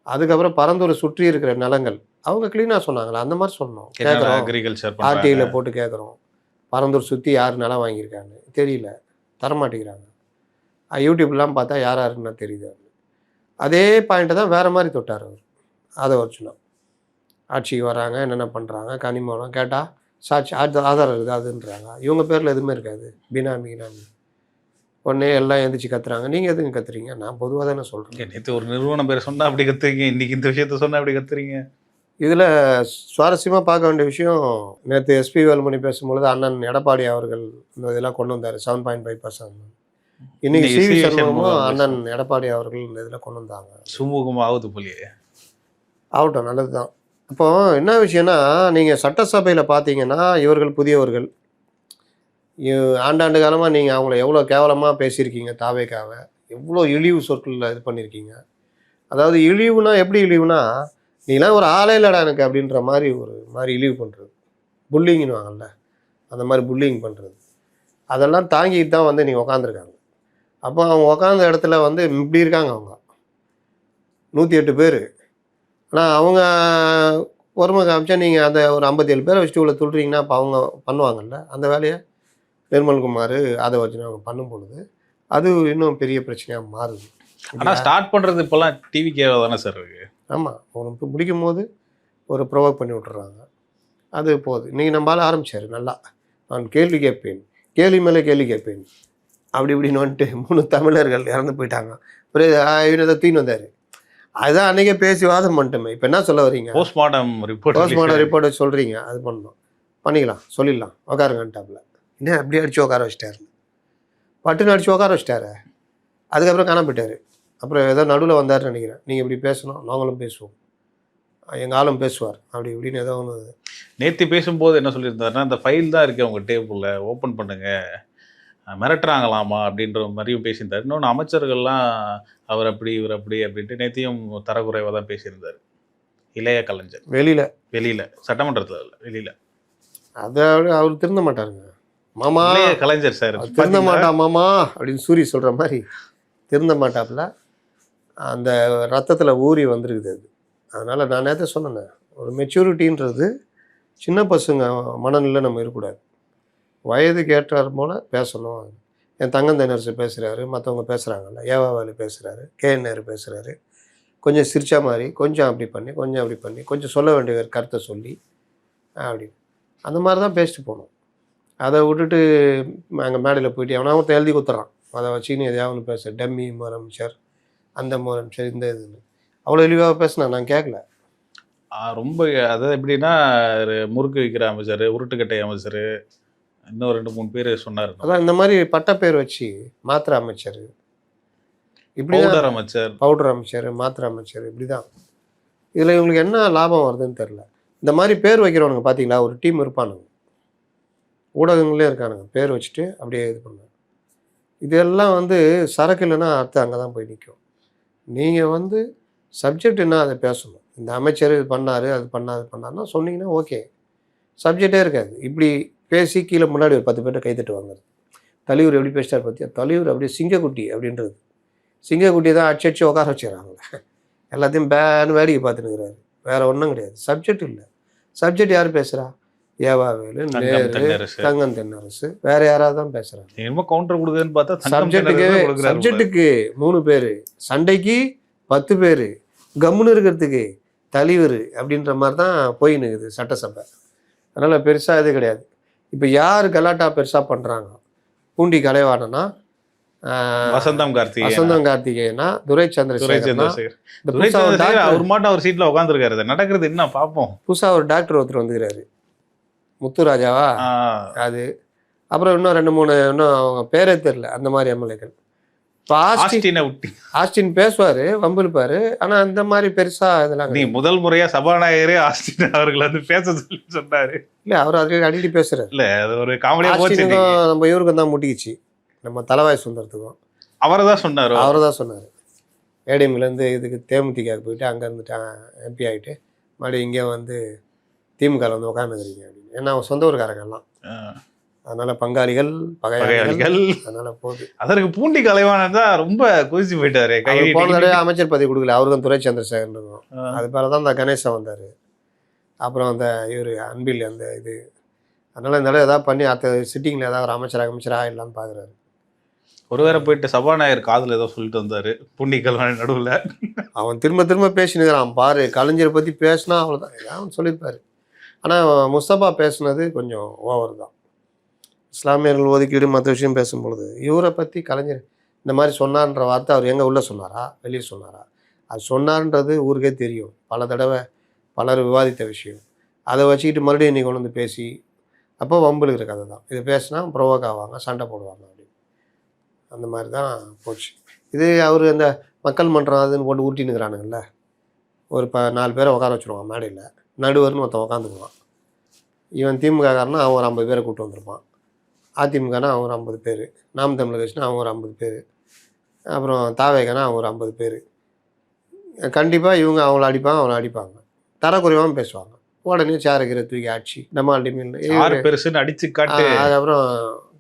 அதுக்கப்புறம் பரந்தூரை சுற்றி இருக்கிற நிலங்கள் அவங்க க்ளீனாக சொன்னாங்களே அந்த மாதிரி சொன்னோம். கேட்குறோம், ஆர்டிஐயில் போட்டு கேட்குறோம், பரந்தூர் சுற்றி யார் நிலம் வாங்கியிருக்காங்க தெரியல, தரமாட்டேங்கிறாங்க. யூடியூப்லாம் பார்த்தா யார் யாருன்னா தெரியுது. அதே பாயிண்ட்டை தான் வேறு மாதிரி தொட்டார் அவர். அதை வச்சுனா ஆட்சிக்கு வராங்க, என்னென்ன பண்ணுறாங்க, கனிமூலம் கேட்டால் சாட்சி ஆதாரம் இருக்குது அதுன்றாங்க. இவங்க பேரில் எதுவுமே இருக்காது, பினாமி உடனே எல்லாம் எழுந்திரிச்சு கத்துறாங்க. நீங்கள் எதுங்க கத்துறீங்க? நான் பொதுவாக தானே சொல்கிறேன். நேற்று ஒரு நிறுவனம் பேர் சொன்னால் அப்படி கத்துறீங்க, இன்றைக்கி இந்த விஷயத்த சொன்னால் அப்படி கத்துறீங்க. இதில் சுவாரஸ்யமாக பார்க்க வேண்டிய விஷயம், நேற்று எஸ்பி வேலுமணி பேசும்பொழுது அண்ணன் எடப்பாடி அவர்கள் இந்த இதெல்லாம் கொண்டு வந்தார் 7.5%. இன்னைக்கு இன்னைக்கு சிவி சி.வி. சண்முகமும் சண்முகம் அண்ணன் எடப்பாடி அவர்கள் இந்த இதில் கொண்டு வந்தாங்க. சுமூகமாவது போலியே. ஆகட்டும், நல்லது தான். இப்போ என்ன விஷயம்னா, நீங்கள் சட்டசபையில் பார்த்தீங்கன்னா இவர்கள் புதியவர்கள். ஆண்டாண்டு காலமாக நீங்கள் அவங்கள எவ்வளோ கேவலமாக பேசியிருக்கீங்க, தாவேக்காவை எவ்வளோ இழிவு சொற்களில் இது பண்ணியிருக்கீங்க. அதாவது இழிவுனா எப்படி இழிவுனா, நீலாம் ஒரு ஆளே இல்லைடா எனக்கு அப்படின்ற மாதிரி ஒரு மாதிரி இழிவு பண்ணுறது, புல்லிங்னு வாங்கல்ல, அந்த மாதிரி புல்லிங் பண்ணுறது, அதெல்லாம் தாங்கிட்டு தான் வந்து நீங்கள் உக்காந்துருக்காங்க. அப்போ அவங்க உக்காந்த இடத்துல வந்து இப்படி இருக்காங்க அவங்க 108 பேர். ஆனால் அவங்க பொறுமை காமிச்சா நீங்கள் அந்த ஒரு 57 பேரை வச்சுட்டு இவ்வளோ துள்றீங்கன்னா அப்போ அவங்க பண்ணுவாங்கல்ல அந்த வேலையை. நிர்மல்குமார் அதை வச்சு அவங்க பண்ணும் பொழுது அது இன்னும் பெரிய பிரச்சனையாக மாறுது. ஆனால் ஸ்டார்ட் பண்ணுறது இப்போல்லாம் டிவிக்கே தானே சார் இருக்கு. ஆமாம், ஒரு முடிக்கும் போது ஒரு ப்ரொவோக் பண்ணி விட்டுறாங்க, அது போகுது. இன்றைக்கி நம்மளால் ஆரம்பித்தார் நல்லா, நான் கேள்வி கேட்பேன், கேள்வி மேலே கேள்வி கேட்பேன் அப்படி இப்படின்னு வந்துட்டு 3 தமிழர்கள் இறந்து போயிட்டாங்க. ஒரு இவனை தூக்கின்னு வந்தார். அதுதான் அன்றைக்கே பேசி வாதம் பண்ணிட்டோமே. இப்போ என்ன சொல்ல வரீங்க? போஸ்ட்மார்ட்டம் ரிப்போர்ட் சொல்கிறீங்க, அது பண்ணணும், பண்ணிக்கலாம், சொல்லிடலாம், உட்காருங்கன்ட்டாப்புல. என்ன அப்படி அடித்து உட்கார வச்சிட்டாரு, பட்டுன்னு அடித்து உட்கார வச்சிட்டாரு. அதுக்கப்புறம் காணாம போயிட்டார். அப்புறம் ஏதோ நடுவில் வந்தார்னு நினைக்கிறேன். நீங்கள் இப்படி பேசணும், நாங்களும் பேசுவோம், எங்கள் ஆளும் பேசுவார் அப்படி இப்படின்னு ஏதோ ஒன்று. நேற்று பேசும்போது என்ன சொல்லியிருந்தாருன்னா, இந்த ஃபைல் தான் இருக்குது அவங்க டேபிளில், ஓப்பன் பண்ணுங்க, மிரட்டுறாங்களாமா அப்படின்ற மாதிரியும் பேசியிருந்தார். இன்னொன்று அமைச்சர்கள்லாம் அவர் அப்படி இவர் அப்படி அப்படின்ட்டு நேற்றையும் தரக்குறைவாக தான் பேசியிருந்தார். இளைய கலைஞர் வெளியில் சட்டமன்றத்தில் இல்லை, வெளியில். அதை அவர் திருந்த மாட்டாருங்க மாமா. இளைய கலைஞர் சார் திருந்த மாட்டா மாமா அப்படின்னு சூரி சொல்கிற மாதிரி திருந்த மாட்டாப்புல. அந்த ரத்தத்தில் ஊறி வந்துருக்குது அது. அதனால் நான் நேற்று சொன்னேன், ஒரு மெச்சூரிட்டின்றது சின்ன பசங்க மனநிலை நம்ம இருக்கக்கூடாது, வயதுக்கு ஏற்றார் போல் பேசணும். என் தங்கம் தென்னரசு பேசுகிறாரு, மற்றவங்க பேசுகிறாங்கல்ல, ஏவாவேலு பேசுகிறாரு, கேஎன்ஆர் பேசுகிறாரு, கொஞ்சம் சிரிச்சா மாதிரி கொஞ்சம் அப்படி பண்ணி கொஞ்சம் அப்படி பண்ணி கொஞ்சம் சொல்ல வேண்டிய கருத்தை சொல்லி அப்படி அந்த மாதிரி தான் பேசிட்டு போகணும். அதை விட்டுட்டு அங்கே மேடையில் போயிட்டு எவனா ஒருத்தன் எழுதி கொடுத்துட்றான், அதை வச்சுன்னு எதையாவது பேச, டம்மி முதலமைச்சர், அந்த முதலமைச்சர், இந்த இதுன்னு அவ்வளோ இழிவாக பேசினா நான் கேட்கல. ரொம்ப அதாவது எப்படின்னா, முறுக்கு விற்கிற அமைச்சர், உருட்டுக்கட்டை அமைச்சர், இன்னும் 2-3 பேர் சொன்னார். அதான் இந்த மாதிரி பட்ட பேர் வச்சு மாத்திரை அமைச்சர், இப்படி பவுடர் அமைச்சர், மாத்திரை அமைச்சர், இப்படி தான். இதில் இவங்களுக்கு என்ன லாபம் வருதுன்னு தெரில. இந்த மாதிரி பேர் வைக்கிறவனுங்க பார்த்தீங்களா, ஒரு டீம் இருப்பானுங்க, ஊடகங்களே இருக்கானுங்க, பேர் வச்சுட்டு அப்படியே இது பண்ணுவாங்க. இதெல்லாம் வந்து சரக்கு இல்லைன்னா அர்த்தம் அங்கே தான் போய் நிற்கும். நீங்கள் வந்து சப்ஜெக்ட் என்ன அதை பேசணும். இந்த அமைச்சர் இது பண்ணார், அது பண்ணாருன்னா சொன்னீங்கன்னா ஓகே, சப்ஜெக்டே இருக்காது. இப்படி பேசி கீழே முன்னாடி ஒரு 10 பேர்ட்ட கைத்தட்டு வாங்குறது. தலைவர் எப்படி பேசிட்டார் பார்த்தியா, தலைவர் அப்படியே சிங்கக்குட்டி அப்படின்றது, சிங்கக்குட்டி தான் அடிச்சு உட்கார வச்சுக்கிறாங்களே, எல்லாத்தையும் பேன்னு வேடிக்கை பார்த்துனுக்கிறாரு, வேறு ஒன்றும் கிடையாது. சப்ஜெக்ட் இல்லை. சப்ஜெக்ட் யார் பேசுகிறா? ஏவாவேலு, நேரு, தங்கம் தென்னரசு, வேற யாராவது தான் பேசுறாங்க. கவுண்டர் கொடுக்குதுன்னு பார்த்தா சப்ஜெக்ட்டுக்கு 3 பேர், சண்டைக்கு 10 பேர், கம்முன்னு இருக்கிறதுக்கு தலைவர் அப்படின்ற மாதிரி தான் போயின்னு இருக்குது சட்டசபை. அதனால் பெருசாக இது கிடையாது. இப்போ யார் கலாட்டா பெருசாக பண்ணுறாங்க, பூண்டி கலைவாணனா, வசந்தம் கார்த்திகேயனா, துரை சந்திரசேகர், அவர் மாட்டம் அவர் சீட்டில் உட்காந்துருக்காரு. நடக்கிறது என்ன பார்ப்போம். புதுசாக ஒரு டாக்டர் ஒருத்தர் வந்துக்கிறாரு, முத்துராஜாவா, அது. அப்புறம் இன்னும் 2-3 இன்னும் அவங்க பேரே தெரில, அந்த மாதிரி எம்எல்ஏக்கள். இப்போ ஆஸ்டின் பேசுவார், வம்பிருப்பார், ஆனால் இந்த மாதிரி பெருசாக இதெல்லாம். நீ முதல் முறையாக சபாநாயகரே ஆஸ்டின் அவர்கள் வந்து பேச சொல்லி சொன்னார். இல்லை, அவர் அதுக்கு அடிக்கடி பேசுகிறார். இல்லை, அது ஒரு காமெடியாக போச்சு. நம்ம இவருக்கும் தான் முட்டிக்கிச்சு, நம்ம தலவாய் சுந்தரத்துக்கும். அவரை தான் சொன்னார். ஏடிஎம்லேருந்து இதுக்கு தேமுதிகாவுக்கு போயிட்டு அங்கே இருந்துட்டு எம்பி ஆகிட்டு மறுபடியும் இங்கே வந்து திமுகவில் வந்து உட்காந்துக்கிறீங்க அப்படின்னு. ஏன்னா அவங்க சொந்த ஊருக்காரங்கெல்லாம், அதனால பங்காளிகள் பகையாளிகள், அதனால போகுது. அதற்கு பூண்டி கலைவாணன் தான் ரொம்ப குதிச்சு போயிட்டாரு. போன தடவை அமைச்சர் பதவி கொடுக்கல, அவருக்கும் துரை சந்திரசேகர் இருக்கும். அது பேர தான் அந்த கணேசன் வந்தார். அப்புறம் அந்த இவர் அன்பில் அந்த இது, அதனால இந்த தடவை ஏதாவது பண்ணி அடுத்த சிட்டிங்கில் ஏதாவது ஒரு அமைச்சர் ஆகிடலான்னு பார்க்குறாரு. ஒருவேளை போயிட்டு சபாநாயகர் காதில் ஏதோ சொல்லிட்டு வந்தார் பூண்டி கலைவாணன் நடுவில். அவன் திரும்ப பேசினுக்கிறான் பாரு, கலைஞரை பற்றி பேசினா அவ்வளோதான், ஏதாவது சொல்லியிருப்பாரு. ஆனால் முஸ்தபா பேசுனது கொஞ்சம் ஓவர் தான். இஸ்லாமியர்கள் ஒதுக்கீடு மற்ற விஷயம் பேசும்பொழுது இவரை பற்றி கலைஞர் இந்த மாதிரி சொன்னார்ன்ற வார்த்தை அவர் எங்கே உள்ளே சொன்னாரா, வெளியே சொன்னாரா? அது சொன்னார்ன்றது ஊருக்கே தெரியும். பல தடவை பலர் விவாதித்த விஷயம். அதை வச்சுக்கிட்டு மறுபடியும் இன்றைக்கி கொண்டு வந்து பேசி அப்போ வம்புழுக்கிற கதை தான். இது பேசினா ப்ரொவோக் ஆவாங்க, சண்டை போடுவாங்க அப்படின்னு. அந்த மாதிரி தான் போச்சு. இது அவர் அந்த மக்கள் மன்றம் அதுன்னு போட்டு உருட்டினுக்கிறானுங்கள்ல, ஒரு 4 பேரை உட்கார வச்சுருவான் மேடையில், நடுவர்னு ஒருத்தன் உட்காந்துக்குவான். இவன் திமுககாரனா அவன் ஒரு 50 பேரை கூப்பிட்டு வந்திருப்பான், அதிமுகனா அவன் ஒரு 50 பேர், நாம் தமிழர் கட்சினா அவன் ஒரு 50 பேர், அப்புறம் தாவேகனா அவன் ஒரு 50 பேர். கண்டிப்பாக இவங்க அவங்கள அடிப்பாங்க, அவங்கள அடிப்பாங்க, தரக்குறைவாகவும் பேசுவாங்க. உடனே சேர கீரை தூக்கி ஆட்சி நம்ம யார் பெருசுன்னு அடிச்சு காட்டு. அதுக்கப்புறம்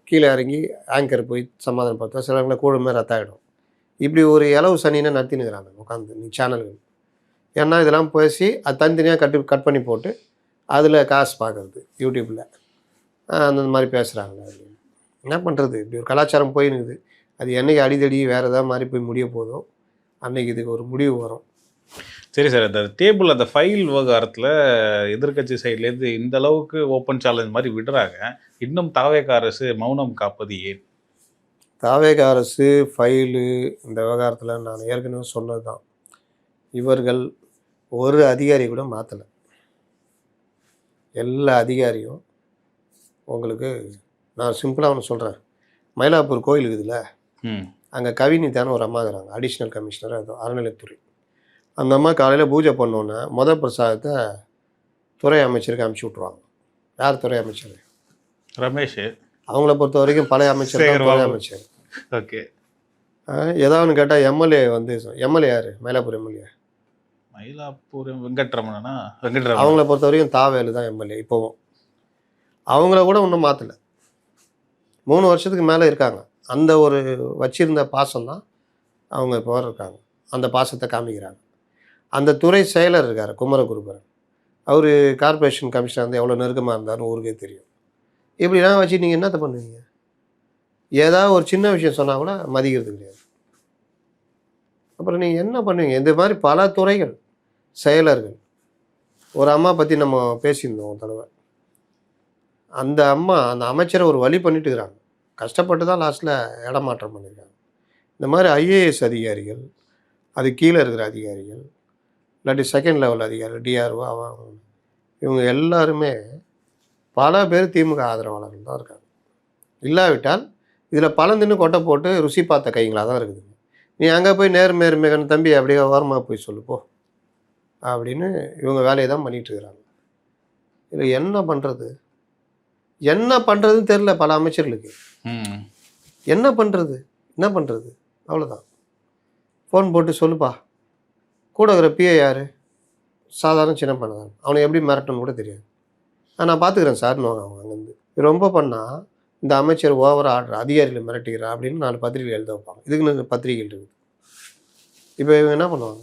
கீழே இறங்கி ஆங்கர் போய் சமாதானம் பார்த்தா சிலவங்களை கூழமே ரத்தம் ஆகிடும். இப்படி ஒரு இலவு சனின்னு நடத்தினுக்கிறாங்க உட்காந்து நீ சேனல்கள். ஏன்னா இதெல்லாம் பேசி அது தனித்தனியாக கட் பண்ணி போட்டு அதில் காசு பார்க்குறது யூடியூப்பில் அந்த மாதிரி பேசுகிறாங்க. அப்படின்னு என்ன பண்ணுறது? இப்படி ஒரு கலாச்சாரம் போயினுக்குது. அது என்றைக்கு அடிதடி வேறு ஏதாவது மாதிரி போய் முடிய போதும், அன்றைக்கி இதுக்கு ஒரு முடிவு வரும். சரி சார், அந்த டேபிள் அந்த ஃபைல் விவகாரத்தில் எதிர்க்கட்சி சைட்லேருந்து இந்த அளவுக்கு ஓப்பன் சேலஞ்ச் மாதிரி விடுறாங்க, இன்னும் தாவேக அரசு மௌனம் காப்பது ஏன்? தாவேக அரசு ஃபைலு இந்த விவகாரத்தில் நான் ஏற்கனவே சொன்னது தான். இவர்கள் ஒரு அதிகாரி கூட மாற்றலை. எல்லா அதிகாரியும் உங்களுக்கு நான் சிம்பிளாக ஒன்று சொல்கிறேன். மயிலாப்பூர் கோயில் இருக்குதுல்ல, அங்கே கவினிதான ஒரு அம்மா இருக்கிறாங்க, அடிஷ்னல் கமிஷனர், அது அறநிலைத்துறை. அந்த அம்மா காலையில் பூஜை பண்ணோன்னே பிரசாதத்தை துறை அமைச்சருக்கு அனுப்பிச்சி விட்ருவாங்க. யார் துறை அமைச்சர்? ரமேஷ். அவங்கள பொறுத்த வரைக்கும் பழைய அமைச்சர் தான் துறை அமைச்சர். ஓகே. ஏதாவது கேட்டால் எம்எல்ஏ வந்து எம்எல்ஏ யார்? மயிலாப்பூர் எம்எல்ஏ வெங்கட்ரமணனா? அவங்கள பொறுத்த வரைக்கும் தாவேலு தான் எம்எல்ஏ இப்போவும். அவங்கள கூட ஒன்றும் மாற்றலை. 3 வருஷத்துக்கு மேலே இருக்காங்க. அந்த ஒரு வச்சிருந்த பாசம் தான் அவங்க இப்போ இருக்காங்க. அந்த பாசத்தை காமிக்கிறாங்க. அந்த துறை செயலர் இருக்கார் குமரகுருபரன், அவர் கார்பரேஷன் கமிஷனர் வந்து எவ்வளோ நெருக்கமாக இருந்தாலும் ஊருக்கே தெரியும். இப்படிலாம் வச்சு நீங்கள் என்னத்தை பண்ணுவீங்க? ஏதாவது ஒரு சின்ன விஷயம் சொன்னால் கூட மதிக்கிறது கிடையாது. அப்புறம் நீங்கள் என்ன பண்ணுவீங்க? இந்த மாதிரி பல துறைகள் செயலர்கள். ஒரு அம்மா பற்றி நம்ம பேசியிருந்தோம் ஒரு தடவை. அந்த அம்மா அந்த அமைச்சரை ஒரு வழி பண்ணிட்டு இருக்கிறாங்க. கஷ்டப்பட்டு தான் லாஸ்ட்டில் இடமாற்றம் பண்ணியிருக்காங்க. இந்த மாதிரி ஐஏஎஸ் அதிகாரிகள், அது கீழே இருக்கிற அதிகாரிகள், இல்லாட்டி செகண்ட் லெவல் அதிகாரிகள், டிஆர்ஓ, அவன் இவங்க எல்லாருமே பல பேர் திமுக ஆதரவாளர்கள் தான் இருக்காங்க. இல்லாவிட்டால் இதில் பழந்துன்னு கொட்டை போட்டு ருசி பார்த்த கைங்களாக தான் இருக்குது. நீ அங்கே போய் நேர்மைகன் தம்பி அப்படியே ஓரமாக போய் சொல்லுப்போ அப்படின்னு இவங்க வேலையை தான் பண்ணிகிட்டு இருக்கிறாங்க. இதில் என்ன பண்ணுறது? என்ன பண்ணுறதுன்னு தெரில பல அமைச்சர்களுக்கு. என்ன பண்ணுறது அவ்வளோதான். ஃபோன் போட்டு சொல்லுப்பா. கூட இருக்கிற பிஏ யார்? சாதாரண சின்ன பண்ண தான். அவனை எப்படி மிரட்டணும்னு கூட தெரியாது. நான் பார்த்துக்கிறேன் சார்னு அவங்க அங்கேருந்து. ரொம்ப பண்ணால் இந்த அமைச்சர் ஓவராக ஆடுற அதிகாரிகளை மிரட்டிக்கிறா அப்படின்னு 4 பத்திரிகை எழுத வைப்பாங்க. இதுக்குன்னு பத்திரிகைகள் இருக்குது. இப்போ இவங்க என்ன பண்ணுவாங்க?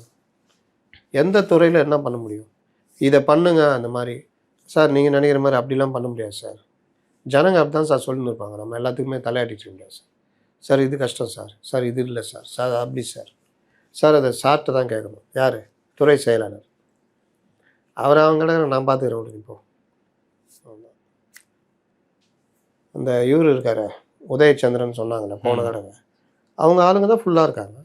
எந்த துறையில் என்ன பண்ண முடியும்? இதை பண்ணுங்க அந்த மாதிரி. சார் நீங்கள் நினைக்கிற மாதிரி அப்படிலாம் பண்ண முடியாது சார். ஜனங்க அப்படி தான் சார் சொல்லின்னு இருப்பாங்க. நம்ம எல்லாத்துக்குமே தலையாட்டிட்டு முடியாது சார். சார் இது கஷ்டம் சார். சார் இது இல்லை சார். சார் அப்படி சார். சார் அதை சார்ட்டு தான் கேட்கணும். யார்? துறை செயலாளர். அவர் அவங்கள நான் பார்த்துக்கிறேன் உங்களுக்கு. இப்போ அந்த இவர் இருக்கார் உதயச்சந்திரன் சொன்னாங்கல்ல போன தடவை, அவங்க ஆளுங்க தான் ஃபுல்லாக இருக்காங்க.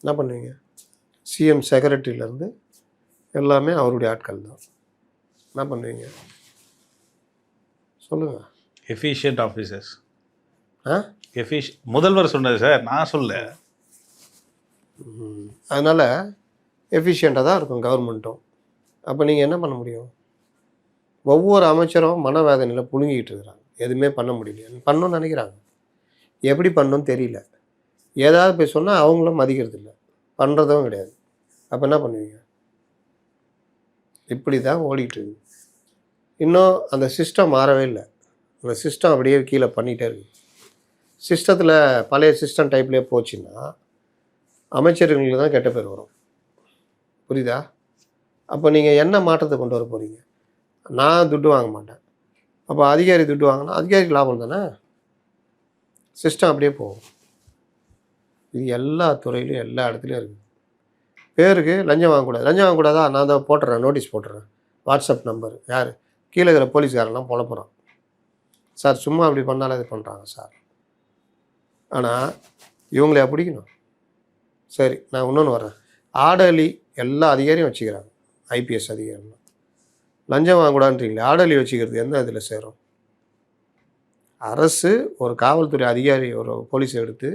என்ன பண்ணுவீங்க? சிஎம் செக்ரட்டரியிலேருந்து எல்லாமே அவருடைய ஆட்கள் தான். என்ன பண்ணுவீங்க சொல்லுங்கள்? Efficient officers. முதல்வர் சொன்னது சார், நான் சொல்ல. அதனால் எஃபிஷியண்ட்டாக தான் இருக்கும் கவர்மெண்ட்டும். அப்போ நீங்கள் என்ன பண்ண முடியும்? ஒவ்வொரு அமைச்சரும் மனவேதனையில் புழுங்கிக்கிட்டு இருக்கிறாங்க. எதுவுமே பண்ண முடியல. பண்ணணும்னு நினைக்கிறாங்க, எப்படி பண்ணணும்னு தெரியல. ஏதாவது போய் சொன்னால் அவங்களும் மதிக்கிறது இல்லை, பண்ணுறதும் கிடையாது. அப்போ என்ன பண்ணுவீங்க? இப்படி தான் ஓடிட்டு இருக்கு. இன்னும் அந்த சிஸ்டம் மாறவே இல்லை. அந்த சிஸ்டம் அப்படியே கீழே பண்ணிகிட்டே இருக்குது. சிஸ்டத்தில் பழைய சிஸ்டம் டைப்லேயே போச்சுன்னா அமைச்சர்களுக்கு தான் கெட்ட பேர் வரும். புரியுதா? அப்போ நீங்கள் என்ன மாற்றத்தை கொண்டு வர போகிறீங்க? நான் துட்டு வாங்க மாட்டேன். அப்போ அதிகாரி துட்டு வாங்கினா அதிகாரிக்கு லாபம் தானே. சிஸ்டம் அப்படியே போகும். இது எல்லா துறையிலையும் எல்லா இடத்துலையும் இருக்குது. பேருக்கு லஞ்சம் வாங்கக்கூடாது. லஞ்சம் வாங்கக்கூடாதா? நான் தான் போட்டுறேன், நோட்டீஸ் போட்டுறேன். WhatsApp number. யார்? கீழே இருக்கிற போலீஸ்காரெல்லாம் புலப்புறான். சார் சும்மா அப்படி பண்ணாலும் இது பண்ணுறாங்க சார். ஆனால் இவங்களே பிடிக்கணும். சரி, நான் இன்னொன்று வரேன். ஆர்டர்லி எல்லா அதிகாரியும் வச்சுக்கிறாங்க. ஐபிஎஸ் அதிகாரிலாம். லஞ்சம் வாங்கக்கூடாதுன்றீங்களே, ஆர்டர்லி வச்சுக்கிறது எந்த இதில் சேரும்? அரசு ஒரு காவல்துறை அதிகாரி ஒரு போலீஸை எடுத்து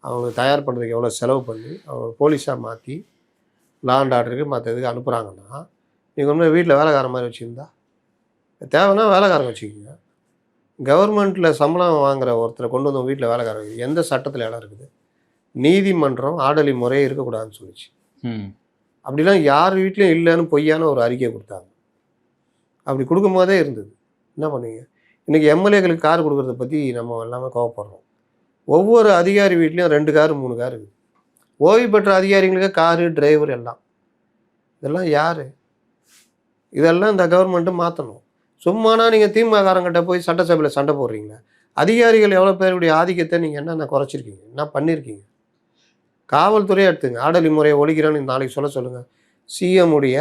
அவங்க தயார் பண்ணுறதுக்கு எவ்வளோ செலவு பண்ணி அவங்க போலீஸாக மாற்றி லா அண்ட் ஆர்டருக்கு மற்ற இதுக்கு அனுப்புகிறாங்கன்னா, நீங்கள் ஒன்றும் வீட்டில் வேலைக்காரன் மாதிரி வச்சுருந்தா தேவைன்னா வேலைக்காரன் வச்சுக்கிங்க. கவர்மெண்ட்டில் சம்பளம் வாங்குற ஒருத்தரை கொண்டு வந்து வீட்டில் வேலைக்காரன் எந்த சட்டத்தில் இடம் இருக்குது? நீதிமன்றம் ஆர்டர்லி முறையே இருக்கக்கூடாதுன்னு சொல்லிச்சு. அப்படிலாம் யார் வீட்லேயும் இல்லைன்னு பொய்யான ஒரு அறிக்கையை கொடுத்தாங்க. அப்படி கொடுக்கும்போதே இருந்தது. என்ன பண்ணுவீங்க? இன்றைக்கி எம்எல்ஏக்களுக்கு கார் கொடுக்குறத பற்றி நம்ம எல்லாமே கோவப்படுறோம். ஒவ்வொரு அதிகாரி வீட்லேயும் 2 காரு 3 கார் இருக்குது. ஓய்வு பெற்ற அதிகாரிங்களுக்கு காரு, டிரைவர் எல்லாம். இதெல்லாம் யார்? இதெல்லாம் இந்த கவர்மெண்ட்டு மாற்றணும். சும்மானா நீங்கள் திமுககாரங்கிட்ட போய் சட்டசபையில் சண்டை போடுறீங்களா? அதிகாரிகள் எவ்வளோ பேருடைய ஆதிக்கத்தை நீங்கள் என்னென்ன குறைச்சிருக்கீங்க? என்ன பண்ணியிருக்கீங்க? காவல்துறையை எடுத்துங்க. ஆர்டர்லி முறையை ஒழிக்கிறேன்னு நாளைக்கு சொல்லுங்கள். சிஎம் உடைய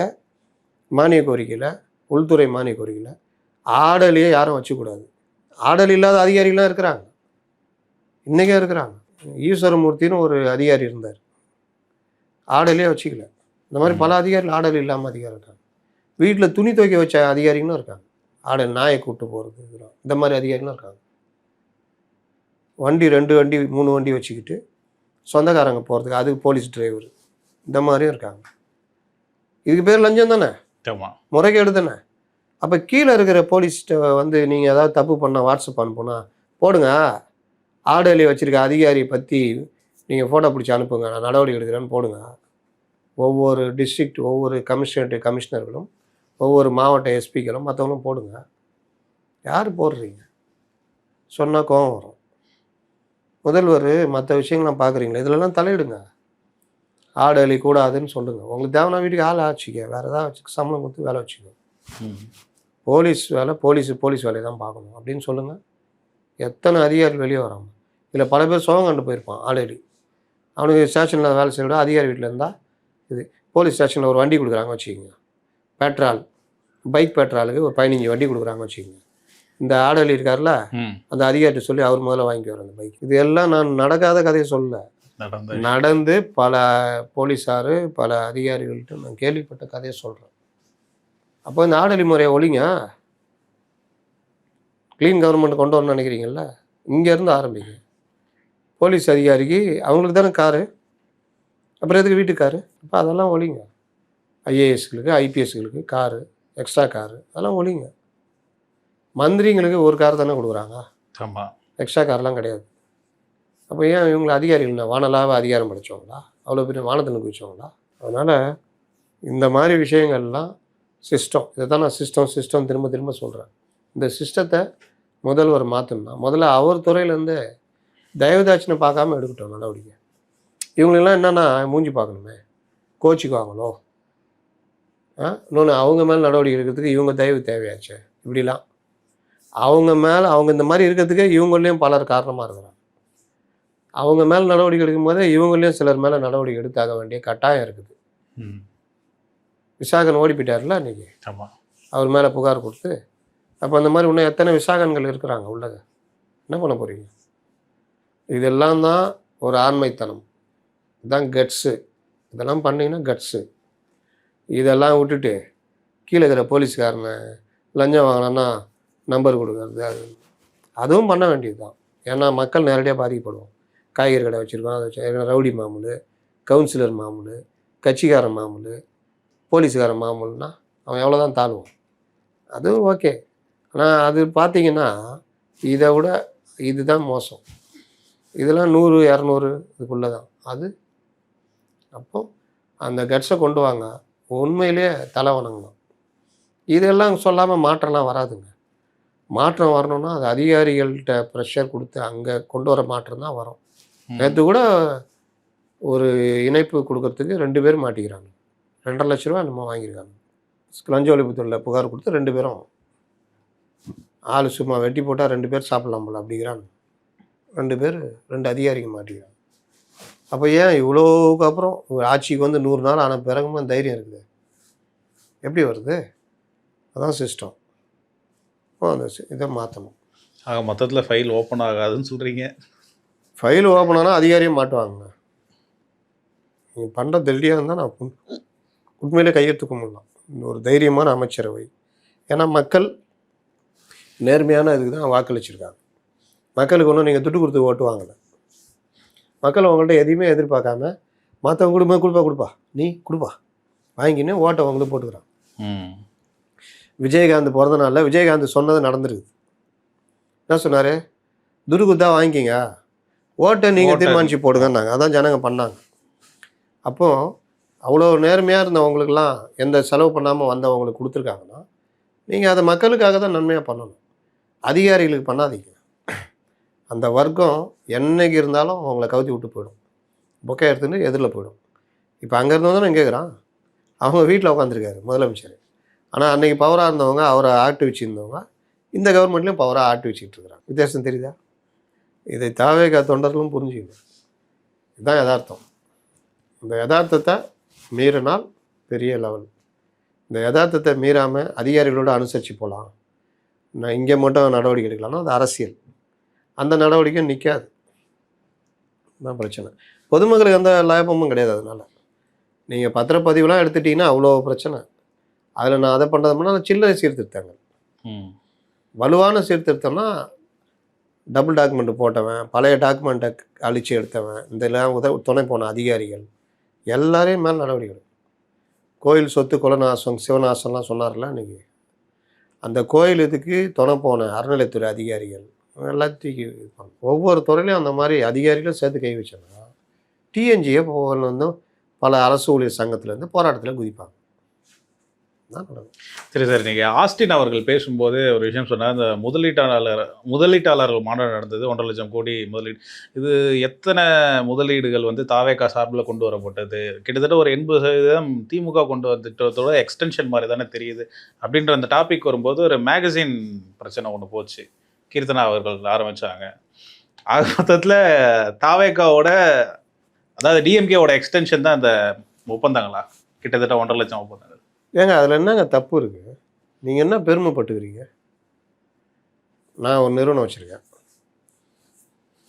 மானிய கோரிக்கையில், உள்துறை மானிய கோரிக்கையில் ஆர்டர்லியே யாரும் வச்சுக்கூடாது. ஆர்டர் இல்லாத அதிகாரிகள்லாம் இருக்கிறாங்க, இன்றைக்கே இருக்கிறாங்க. ஈஸ்வரமூர்த்தின்னு ஒரு அதிகாரி இருந்தார், ஆர்டர்லியே வச்சுக்கல. இந்த மாதிரி பல அதிகாரிகள் ஆர்டர் இல்லாமல் அதிகாரி இருக்காங்க. வீட்டில் துணி துவைக்க வச்ச அதிகாரிகளும் இருக்காங்க, ஆர்டர் நாயை கூப்பிட்டு போகிறது இதெல்லாம். இந்த மாதிரி அதிகாரிகளும் இருக்காங்க. வண்டி 2 வண்டி 3 வண்டி வச்சுக்கிட்டு சொந்தக்காரங்க போகிறதுக்கு அதுக்கு போலீஸ் டிரைவர், இந்த மாதிரியும் இருக்காங்க. இதுக்கு பேர் லஞ்சம் தானே, முறைகேடு தானே. அப்போ கீழே இருக்கிற போலீஸ்கிட்ட வந்து நீங்கள் ஏதாவது தப்பு பண்ணால் வாட்ஸ்அப் அனுப்புனா போடுங்க, ஆர்டர்லி வச்சுருக்க அதிகாரியை பற்றி நீங்கள் ஃபோட்டோ பிடிச்சி அனுப்புங்க, நான் நடவடிக்கை எடுக்கிறேன்னு போடுங்க. ஒவ்வொரு டிஸ்ட்ரிக்ட், ஒவ்வொரு கமிஷனர்களும், ஒவ்வொரு மாவட்ட எஸ்பிக்களும் மற்றவங்களும் போடுங்க. யார் போடுறீங்க? சொன்னால் கோவம் வரும். முதல்வர் மற்ற விஷயங்கள்லாம் பார்க்குறீங்களா, இதிலெல்லாம் தலையிடுங்க. ஆர்டர்லி கூடாதுன்னு சொல்லுங்கள். உங்களுக்கு தேவையான வீட்டுக்கு ஆள் ஆச்சுக்க, வேறு ஏதாவது வச்சு சம்பளம் கொடுத்து வேலை வச்சுக்கோ. போலீஸ் வேலை போலீஸ் வேலையை தான் பார்க்கணும் அப்படின்னு சொல்லுங்கள். எத்தனை அதிகாரிகள் வெளியே வராமல் இதில் பல பேர் சோகம் கண்டு போயிருப்பான். ஆல்ரெடி அவனுக்கு ஸ்டேஷனில் வேலை செய்ய அதிகாரி வீட்டில் இருந்தால் இது போலீஸ் ஸ்டேஷனில் ஒரு வண்டி கொடுக்குறாங்க வச்சுக்கோங்க, பெட்ரோல் பைக் பெட்ரோலுக்கு ஒரு 15 வண்டி கொடுக்குறாங்க வச்சுக்கோங்க. இந்த ஆர்டர்லி இருக்கார்ல, அந்த அதிகாரிட்ட சொல்லி அவர் முதல்ல வாங்கி வர அந்த பைக். இது எல்லாம் நான் நடக்காத கதையை சொல்லலை, நடந்து பல போலீஸார் பல அதிகாரிகள்கிட்ட நான் கேள்விப்பட்ட கதையை சொல்கிறேன். அப்போ இந்த ஆர்டர்லி முறையை ஒழிங்க. க்ளீன் கவர்மெண்ட் கொண்டு வரணும்னு நினைக்கிறீங்கள, இங்கேருந்து ஆரம்பிங்க. போலீஸ் அதிகாரிக்கு அவங்களுக்கு தானே காரு, அப்புறம் எதுக்கு வீட்டுக்கு காரு? அப்போ அதெல்லாம் ஒழிங்க. ஐஏஎஸ்களுக்கு ஐபிஎஸ்களுக்கு காரு, எக்ஸ்ட்ரா காரு, அதெல்லாம் ஒழிங்க. மந்திரிங்களுக்கு ஒரு கார் தானே கொடுக்குறாங்க, எக்ஸ்ட்ரா கார்லாம் கிடையாது. அப்போ ஏன் இவங்களை அதிகாரிகள் வானலாக அதிகாரம் படைச்சவங்களா, அவ்வளோ பெரிய வானத்தில் குதிச்சவங்களா? அதனால் இந்த மாதிரி விஷயங்கள்லாம் சிஸ்டம், இதை தான் நான் சிஸ்டம் திரும்ப திரும்ப சொல்கிறேன். இந்த சிஸ்டத்தை முதல்வர் மாற்றணும்னா முதல்ல அவர் துறையிலேருந்து தயவுதாட்சினை பார்க்காம எடுக்கட்டும் நடவடிக்கை. இவங்களெல்லாம் என்னென்னா மூஞ்சி பார்க்கணுமே, கோச்சிக்குவாங்களோ, இன்னொன்று அவங்க மேலே நடவடிக்கை எடுக்கிறதுக்கு இவங்க தயவு தேவையாச்சு. இப்படிலாம் அவங்க மேலே அவங்க இந்த மாதிரி இருக்கிறதுக்கே இவங்களையும் பலர் காரணமாக இருக்கிறாங்க. அவங்க மேலே நடவடிக்கை எடுக்கும் போதே இவங்களையும் சிலர் மேலே நடவடிக்கை எடுத்தாக வேண்டிய கட்டாயம் இருக்குது. விசாகன் ஓடி போயிட்டார்ல அன்றைக்கி, அவர் மேலே புகார் கொடுத்து. அப்போ அந்த மாதிரி இன்னும் எத்தனை விசாகன்கள் இருக்கிறாங்க உள்ளக, என்ன பண்ண போகிறீங்க? இதெல்லாம் தான் ஒரு ஆண்மைத்தனம், இதுதான் கட்ஸு. இதெல்லாம் பண்ணிங்கன்னா கட்ஸு. இதெல்லாம் விட்டுட்டு கீழே இருக்கிற போலீஸ்காரனை லஞ்சம் வாங்கினா நம்பர் கொடுக்குறது, அதுவும் பண்ண வேண்டியது தான். ஏன்னா மக்கள் நேரடியாக பாதிக்கப்படுவோம். காய்கறி கடை வச்சுருக்கோம், அதை வச்சு ரவுடி மாமூல், கவுன்சிலர் மாமூல், கட்சிக்காரன் மாமூல், போலீஸுக்காரன் மாமூல்னா அவன் எவ்வளோ தான் தாழ்வான். அதுவும் ஓகே. ஆனால் அது பார்த்திங்கன்னா இதை விட இதுதான் மோசம். இதெல்லாம் 100 200 இதுக்குள்ளே தான் அது. அப்போ அந்த கட்ஸை கொண்டு வாங்க, உண்மையிலே தலை வணங்கணும். இதெல்லாம் சொல்லாமல் மாற்றம்லாம் வராதுங்க. மாற்றம் வரணும்னா அது அதிகாரிகள்கிட்ட ப்ரெஷர் கொடுத்து அங்கே கொண்டு வர மாற்றம் தான் வரும். நேற்று கூட ஒரு இணைப்பு கொடுக்கறதுக்கு 2 பேர் மாட்டிக்கிறாங்க, 2.5 லட்ச ரூபா நம்ம வாங்கியிருக்காங்க. லஞ்ச ஒழிப்புத்துறையில் புகார் கொடுத்து 2 பேரும் ஆள் சும்மா வெட்டி போட்டால் 2 பேர் சாப்பிட்லாம் போல அப்படிங்கிறாங்க. 2 அதிகாரிங்க மாட்டிக்கிறாங்க. அப்போ ஏன் இவ்வளோக்கு அப்புறம் ஆட்சிக்கு வந்து 100 நாள் ஆன பிறகுமா தைரியம் இருக்குது? எப்படி வருது? அதான் சிஸ்டம். அந்த இதை மாற்றணும். ஆக மொத்தத்தில் ஃபைல் ஓப்பன் ஆகாதுன்னு சொல்கிறீங்க. ஃபைல் ஓப்பன் ஆனால் அதிகாரியும் மாட்டுவாங்க. நீங்கள் பண்ணுற தெல்லியாக இருந்தால் நான் உண்மையிலே கையெழுத்து கும்பிடலாம். ஒரு தைரியமான அமைச்சரவை. ஏன்னா மக்கள் நேர்மையான இதுக்கு தான் வாக்களிச்சிருக்காங்க. மக்களுக்கு ஒன்றும் நீங்கள் துட்டு கொடுத்து ஓட்டு வாங்கலை. மக்கள் அவங்கள்ட்ட எதையுமே எதிர்பார்க்காம மற்றவங்க கொடுப்பா நீ கொடுப்பா வாங்கின்னு ஓட்டை அவங்களுக்கு போட்டுக்கிறான். விஜயகாந்த் பிறந்த நாளில் விஜயகாந்த் சொன்னது நடந்துருக்குது. என்ன சொன்னார்? துட்டு கொடுத்தா வாங்கிக்கிங்க, ஓட்டை நீங்கள் தீர்மானித்து போடுங்கன்னாங்க. அதான் ஜனங்க பண்ணாங்க. அப்போது அவ்வளோ நேர்மையாக இருந்தவங்களுக்கெல்லாம் எந்த செலவு பண்ணாமல் வந்தவங்களுக்கு கொடுத்துருக்காங்கன்னா நீங்கள் அதை மக்களுக்காக தான் நன்மையாக பண்ணணும், அதிகாரிகளுக்கு பண்ணாதீங்க. அந்த வர்க்கம் என்னைக்கு இருந்தாலும் அவங்கள கவுத்தி விட்டு போயிடும், பொக்கை எடுத்துட்டு எதிரில் போயிடும். இப்போ அங்கே இருந்தவங்க தானே கேட்குறான், அவங்க வீட்டில் உட்காந்துருக்காரு முதலமைச்சர். ஆனால் அன்றைக்கி பவராக இருந்தவங்க அவரை ஆட்டு வச்சுருந்தவங்க இந்த கவர்மெண்ட்லேயும் பவராக ஆட்டு வச்சுக்கிட்டு இருக்கிறாங்க. வித்தியாசம் தெரியுதா? இதை தாவேகா தொண்டர்களும் புரிஞ்சுக்கணும். இதுதான் யதார்த்தம். இந்த யதார்த்தத்தை மீறினால் பெரிய லெவல். இந்த யதார்த்தத்தை மீறாமல் அதிகாரிகளோடு அனுசரித்து போகலாம், நான் இங்கே மட்டும் நடவடிக்கை எடுக்கலாம்னா அது அரசியல். அந்த நடவடிக்கையும் நிற்காது, தான் பிரச்சனை. பொதுமக்களுக்கு எந்த லாபமும் கிடையாது. அதனால் நீங்கள் பத்திரப்பதிவுலாம் எடுத்துட்டிங்கன்னா அவ்வளோ பிரச்சனை. அதில் நான் அதை பண்ணுறதுனா சில்லறை சீர்திருத்தங்கள். வலுவான சீர்திருத்தம்னா டபுள் டாக்குமெண்ட் போட்டவன், பழைய டாக்குமெண்ட்டை அழித்து எடுத்தவன், இதெல்லாம் துணை போன அதிகாரிகள் எல்லாரையும் மேலே நடவடிக்கை. கோயில் சொத்து குலநாசம் சிவநாசம்லாம் சொன்னார்ல அன்றைக்கி, அந்த கோயில் இதுக்கு துணை போன அறநிலைத்துறை அதிகாரிகள் எல்லாத்தையும் ஒவ்வொரு துறையிலையும் அந்த மாதிரி அதிகாரிகளும் சேர்த்து கை வச்சோன்னா டிஎன்ஜியை வந்து பல அரசு ஊழியர் சங்கத்திலேருந்து போராட்டத்தில் குதிப்பாங்க. சரி சார், நீங்கள் ஆஸ்டின் அவர்கள் பேசும்போது ஒரு விஷயம் சொன்னார். இந்த முதலீட்டாளர்கள் மாநாடு நடந்தது, 1.5 லட்சம் கோடி முதலீடு. இது எத்தனை முதலீடுகள் வந்து தாவேகா சார்பில் கொண்டு வரப்பட்டது? கிட்டத்தட்ட ஒரு 80% திமுக கொண்டு வந்துட்டதோட எக்ஸ்டென்ஷன் மாதிரி தானே தெரியுது அப்படின்ற அந்த டாபிக் வரும்போது ஒரு மேகசின் பிரச்சனை ஒன்று போச்சு. கீர்த்தனா அவர்கள் ஆரம்பித்தாங்க. ஆக மொத்தத்தில் தாவேகாவோட அதாவது டிஎம்கேவோட எக்ஸ்டென்ஷன் தான் அந்த ஒப்பந்தங்களா? கிட்டத்தட்ட 1.5 லட்சம் ஒப்பந்தங்கள். ஏங்க அதில் என்னங்க தப்பு இருக்குது? நீங்கள் என்ன பெருமைப்பட்டுக்கிறீங்க? நான் ஒரு நிறுவனம் வச்சுருக்கேன்.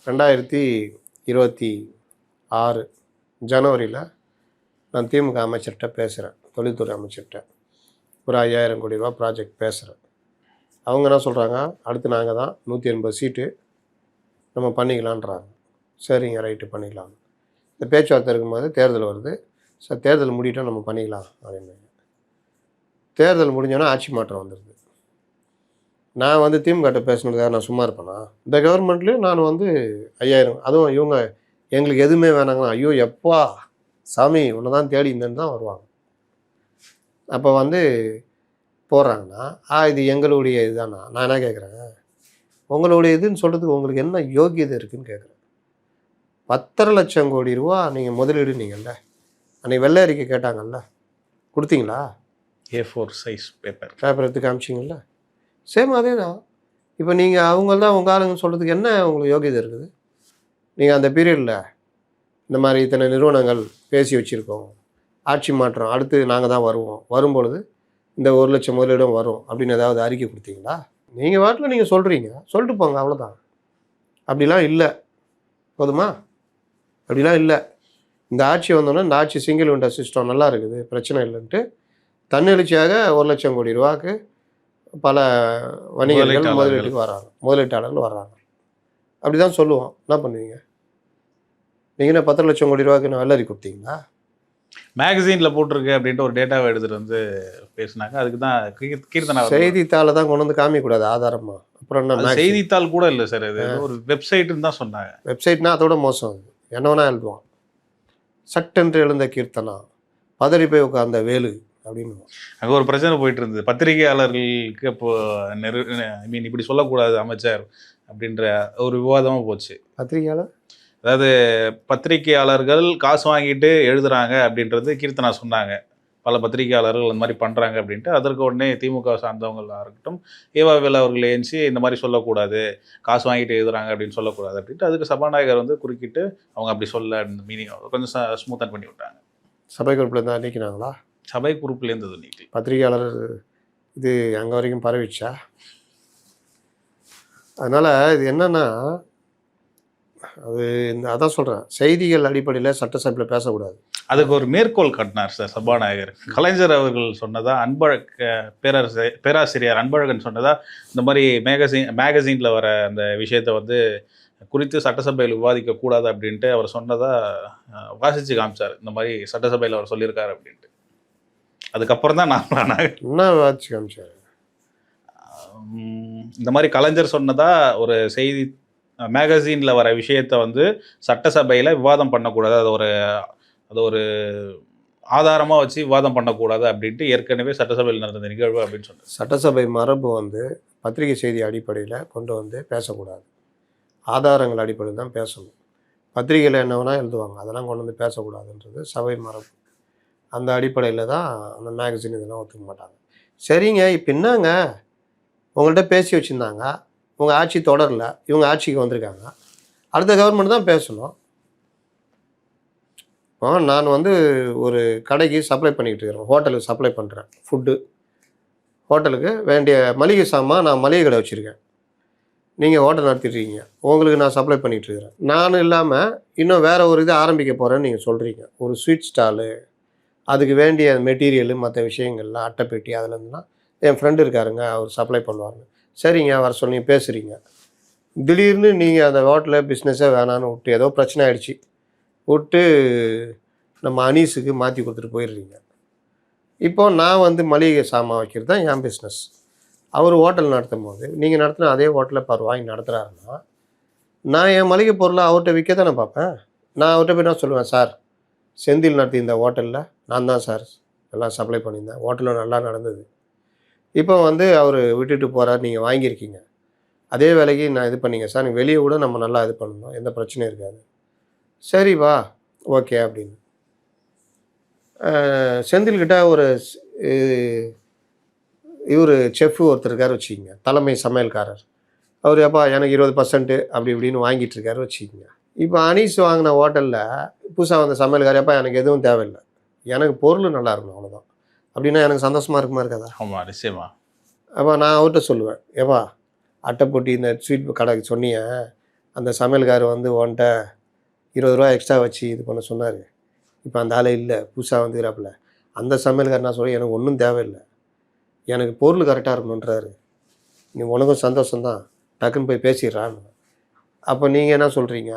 2026 ஜனவரியில் நான் திமுக அமைச்சர்கிட்ட பேசுகிறேன், தொழில்துறை அமைச்சர்கிட்ட. ஒரு 5000 கோடி ரூபா ப்ராஜெக்ட் பேசுகிறேன். அவங்க என்ன சொல்கிறாங்க, அடுத்து நாங்கள் தான் 180 சீட்டு நம்ம பண்ணிக்கலான்றாங்க. சரிங்க, ரைட்டு பண்ணிக்கலாம். இந்த பேச்சுவார்த்தை இருக்கும்போது தேர்தல் வருது. சார் தேர்தல் முடிவிட்டோம் நம்ம பண்ணிக்கலாம் அப்படின்னு. தேர்தல் முடிஞ்சோன்னா ஆட்சி மாற்றம் வந்துடுது. நான் வந்து திமுகட்ட பேசுனதுக்காக நான் சும்மா இருப்பேனா? இந்த கவர்மெண்ட்லேயும் நான் வந்து 5000, அதுவும் இவங்க எங்களுக்கு எதுவுமே வேணாங்கன்னா, ஐயோ எப்பா சாமி உன்னை தான் தேடி இருந்தேன்னு தான் வருவாங்க. அப்போ வந்து போடுறாங்கன்னா இது எங்களுடைய இதுதானா? நான் என்ன கேட்குறேன், உங்களுடைய இதுன்னு சொல்கிறதுக்கு உங்களுக்கு என்ன யோகியதை இருக்குதுன்னு கேட்குறேன். 10.5 லட்சம் கோடி ரூபா நீங்கள் முதலீடு நீங்கள்ல அன்றைக்கி வெள்ளை அறிக்கை கேட்டாங்கல்ல, கொடுத்தீங்களா? A4 சைஸ் பேப்பர் எடுத்து காமிச்சிங்கள்ல, சேம் அதே தான். இப்போ நீங்கள் அவங்க தான் உங்கள் ஆளுங்கன்னு சொல்கிறதுக்கு என்ன உங்களுக்கு யோகியதை இருக்குது? நீங்கள் அந்த பீரியடில் இந்த மாதிரி இத்தனை நிறுவனங்கள் பேசி வச்சுருக்கோம், ஆட்சி மாற்றம் அடுத்து நாங்கள் தான் வரும்பொழுது இந்த 1 லட்சம் முதலீடும் வரும் அப்படின்னு ஏதாவது அறிக்கை கொடுத்தீங்களா? நீங்கள் வாட்டில் நீங்கள் சொல்கிறீங்க, சொல்லிட்டு போங்க, அவ்வளோதான். அப்படிலாம் இல்லை, போதுமா? அப்படிலாம் இல்லை. இந்த ஆட்சி வந்தோன்னா இந்த ஆட்சி சிங்கிள் விண்டோ சிஸ்டம் நல்லா இருக்குது, பிரச்சனை இல்லைன்ட்டு தன்னெழுச்சியாக 1 லட்சம் கோடி ரூபாய்க்கு பல வணிகர்கள் முதலீட்டாளர்கள் வர்றாங்க. அப்படி தான் சொல்லுவோம். என்ன பண்ணுவீங்க நீங்கள்? என்ன 10 லட்சம் கோடி ரூபாய்க்கு நான் வெள்ளரி கொடுத்தீங்களா? மேகசீனில் போட்டிருக்கு அப்படின்ட்டு ஒரு டேட்டாவை எடுத்துகிட்டு வந்து பேசினாங்க. அதுக்கு தான் கீர்த்தனா செய்தித்தாளை தான் கொண்டு வந்து காமிக்கக்கூடாது ஆதாரமா. அப்புறம் என்ன? செய்தித்தாள் கூட இல்லை சார், இது ஒரு வெப்சைட்டுன்னு தான் சொன்னாங்க. வெப்சைட்னா அதோட மோசம். அது என்ன வேணா எழுதுவான். சட்டென்று எழுந்த கீர்த்தனா, பதறி போய் உட்கார்ந்த வேலு அப்படின்னு அங்கே ஒரு பிரச்சனை போயிட்டு இருந்தது. பத்திரிகையாளர்களுக்கு இப்போ இப்படி சொல்லக்கூடாது அமைச்சர் அப்படின்ற ஒரு விவாதமாக போச்சு. பத்திரிகையாளர் அதாவது பத்திரிகையாளர்கள் காசு வாங்கிட்டு எழுதுறாங்க அப்படின்றது கீர்த்தனா சொன்னாங்க. பல பத்திரிகையாளர்கள் அந்த மாதிரி பண்ணுறாங்க அப்படின்ட்டு. அதற்கு உடனே திமுக சார்ந்தவங்களாக இருக்கட்டும், ஏவாவேல் அவர்கள் ஏஞ்சி இந்த மாதிரி சொல்லக்கூடாது, காசு வாங்கிட்டு எழுதுறாங்க அப்படின்னு சொல்லக்கூடாது அப்படின்ட்டு அதுக்கு சபாநாயகர் வந்து குறுக்கிட்டு அவங்க அப்படி சொல்ல மீனிங் கொஞ்சம் ஸ்மூத்தன் பண்ணி விட்டாங்க. சபை குறிப்பில் தான் நீக்கினாங்களா? சபை குறிப்பிலேருந்து நீக்கி பத்திரிகையாளர் இது அங்கே வரைக்கும் பரவிச்சா? அதனால் இது என்னென்னா அது அதான் சொல்கிறேன், செய்திகள் அடிப்படையில் சட்டசபையில் பேசக்கூடாது. அதுக்கு ஒரு மேற்கோள் காட்டினார் சார் சபாநாயகர். கலைஞர் அவர்கள் சொன்னதா, பேராசிரியர் அன்பழகன் சொன்னதா, இந்த மாதிரி மேகசினில் வர அந்த விஷயத்தை வந்து குறித்து சட்டசபையில் விவாதிக்க கூடாது அப்படின்ட்டு அவர் சொன்னதா வாசித்து காமிச்சார். இந்த மாதிரி சட்டசபையில் அவர் சொல்லியிருக்காரு அப்படின்ட்டு. அதுக்கப்புறம் தான் நான் என்ன வாசித்து காமிச்சார்? இந்த மாதிரி கலைஞர் சொன்னதா ஒரு செய்தி மேகசினில் வர விஷயத்தை வந்து சட்டசபையில் விவாதம் பண்ணக்கூடாது, அது ஒரு ஆதாரமாக வச்சு விவாதம் பண்ணக்கூடாது அப்படின்ட்டு ஏற்கனவே சட்டசபையில் நடந்த நிகழ்வு அப்படின்னு சொன்னார். சட்டசபை மரபு வந்து பத்திரிகை செய்தி அடிப்படையில் கொண்டு வந்து பேசக்கூடாது, ஆதாரங்கள் அடிப்படையில் தான் பேசணும். பத்திரிகையில் என்ன வேணால் எழுதுவாங்க, அதெல்லாம் கொண்டு வந்து பேசக்கூடாதுன்றது சபை மரபு. அந்த அடிப்படையில் தான் அந்த மேகசின் இதெல்லாம் ஒத்துக்க மாட்டாங்க. சரிங்க, இப்போ என்னங்க உங்கள்கிட்ட பேசி வச்சுருந்தாங்க, உங்கள் ஆட்சி தொடரல, இவங்க ஆட்சிக்கு வந்திருக்காங்க, அடுத்த கவர்மெண்ட் தான் பேசணும். நான் வந்து ஒரு கடைக்கு சப்ளை பண்ணிக்கிட்டு இருக்கிறேன், ஹோட்டலுக்கு சப்ளை பண்ணுறேன் ஃபுட்டு. ஹோட்டலுக்கு வேண்டிய மளிகை சாமான் நான் மளிகை கடை வச்சுருக்கேன், நீங்கள் ஹோட்டல் நடத்திட்டுருக்கீங்க, உங்களுக்கு நான் சப்ளை பண்ணிகிட்ருக்கிறேன். நான் இல்லாமல் இன்னும் வேறு ஒரு இது ஆரம்பிக்க போகிறேன்னு நீங்கள் சொல்கிறீங்க, ஒரு ஸ்வீட் ஸ்டாலு, அதுக்கு வேண்டிய மெட்டீரியலு மற்ற விஷயங்கள்லாம் அட்டைப்பெட்டி அதுலேருந்துலாம் என் ஃப்ரெண்டு இருக்காருங்க, அவர் சப்ளை பண்ணுவாருங்க. சரிங்க, வர சொல்லி பேசுகிறீங்க. திடீர்னு நீங்கள் அந்த ஹோட்டலில் பிஸ்னஸே வேணான்னு விட்டு ஏதோ பிரச்சனை ஆகிடுச்சி விட்டு நம்ம அனீஸுக்கு மாற்றி கொடுத்துட்டு போயிடுறீங்க. இப்போது நான் வந்து மளிகை சாமான் வைக்கிறது தான் என் பிஸ்னஸ். அவர் ஹோட்டல் நடத்தும் போது நீங்கள் நடத்தின அதே ஹோட்டலில் இப்போ வாங்கி நடத்துகிறாருன்னா நான் என் மளிகை பொருளை அவர்கிட்ட விற்க தானே பார்ப்பேன். நான் அவர்கிட்ட போய் நான் சொல்லுவேன், சார் செந்தில் நடத்தி இந்த ஹோட்டலில் நான் தான் சார் எல்லாம் சப்ளை பண்ணியிருந்தேன், ஹோட்டலில் நல்லா நடந்தது, இப்போ வந்து அவர் விட்டுட்டு போகிறார், நீங்கள் வாங்கியிருக்கீங்க, அதே வேலைக்கு நான் இது பண்ணிங்க சார், நீங்கள் வெளியே கூட நம்ம நல்லா இது பண்ணணும், எந்த பிரச்சனையும் இருக்காது, சரி வா ஓகே அப்படின்னு. செந்தில்கிட்ட ஒரு இவர் செஃப் ஒருத்தர் இருக்கார் வச்சுக்கிங்க, தலைமை சமையல்காரர், அவர் எப்பா எனக்கு 20% அப்படி இப்படின்னு வாங்கிட்டு இருக்காரு வச்சுக்கிங்க. இப்போ அனீஸ் வாங்கின ஹோட்டலில் புதுசாக வந்த சமையல்கார், எப்பா எனக்கு எதுவும் தேவையில்லை, எனக்கு பொருள் நல்லா இருக்கணும் அவ்வளோதான் அப்படின்னா எனக்கு சந்தோஷமாக இருக்குமா இருக்காதா? ஆமாம், நிச்சயமா. அப்போ நான் அவர்கிட்ட சொல்லுவேன், ஏப்பா அட்டைப்பொட்டி இந்த ஸ்வீட் கடைக்கு சொன்னீங்க, அந்த சமையல்கார் வந்து உன்கிட்ட 20 ரூபா எக்ஸ்ட்ரா வச்சு இது பண்ண சொன்னார், இப்போ அந்த ஆளே இல்லை, புதுசாக வந்துக்கிறாப்புல, அந்த சமையல்கார் நான் சொல்கிறேன் எனக்கு ஒன்றும் தேவையில்லை, எனக்கு பொருள் கரெக்டாக இருக்கணுன்றாரு, நீ உனக்கும் சந்தோஷம்தான், டக்குன்னு போய் பேசிடுறான்னு. அப்போ நீங்கள் என்ன சொல்கிறீங்க,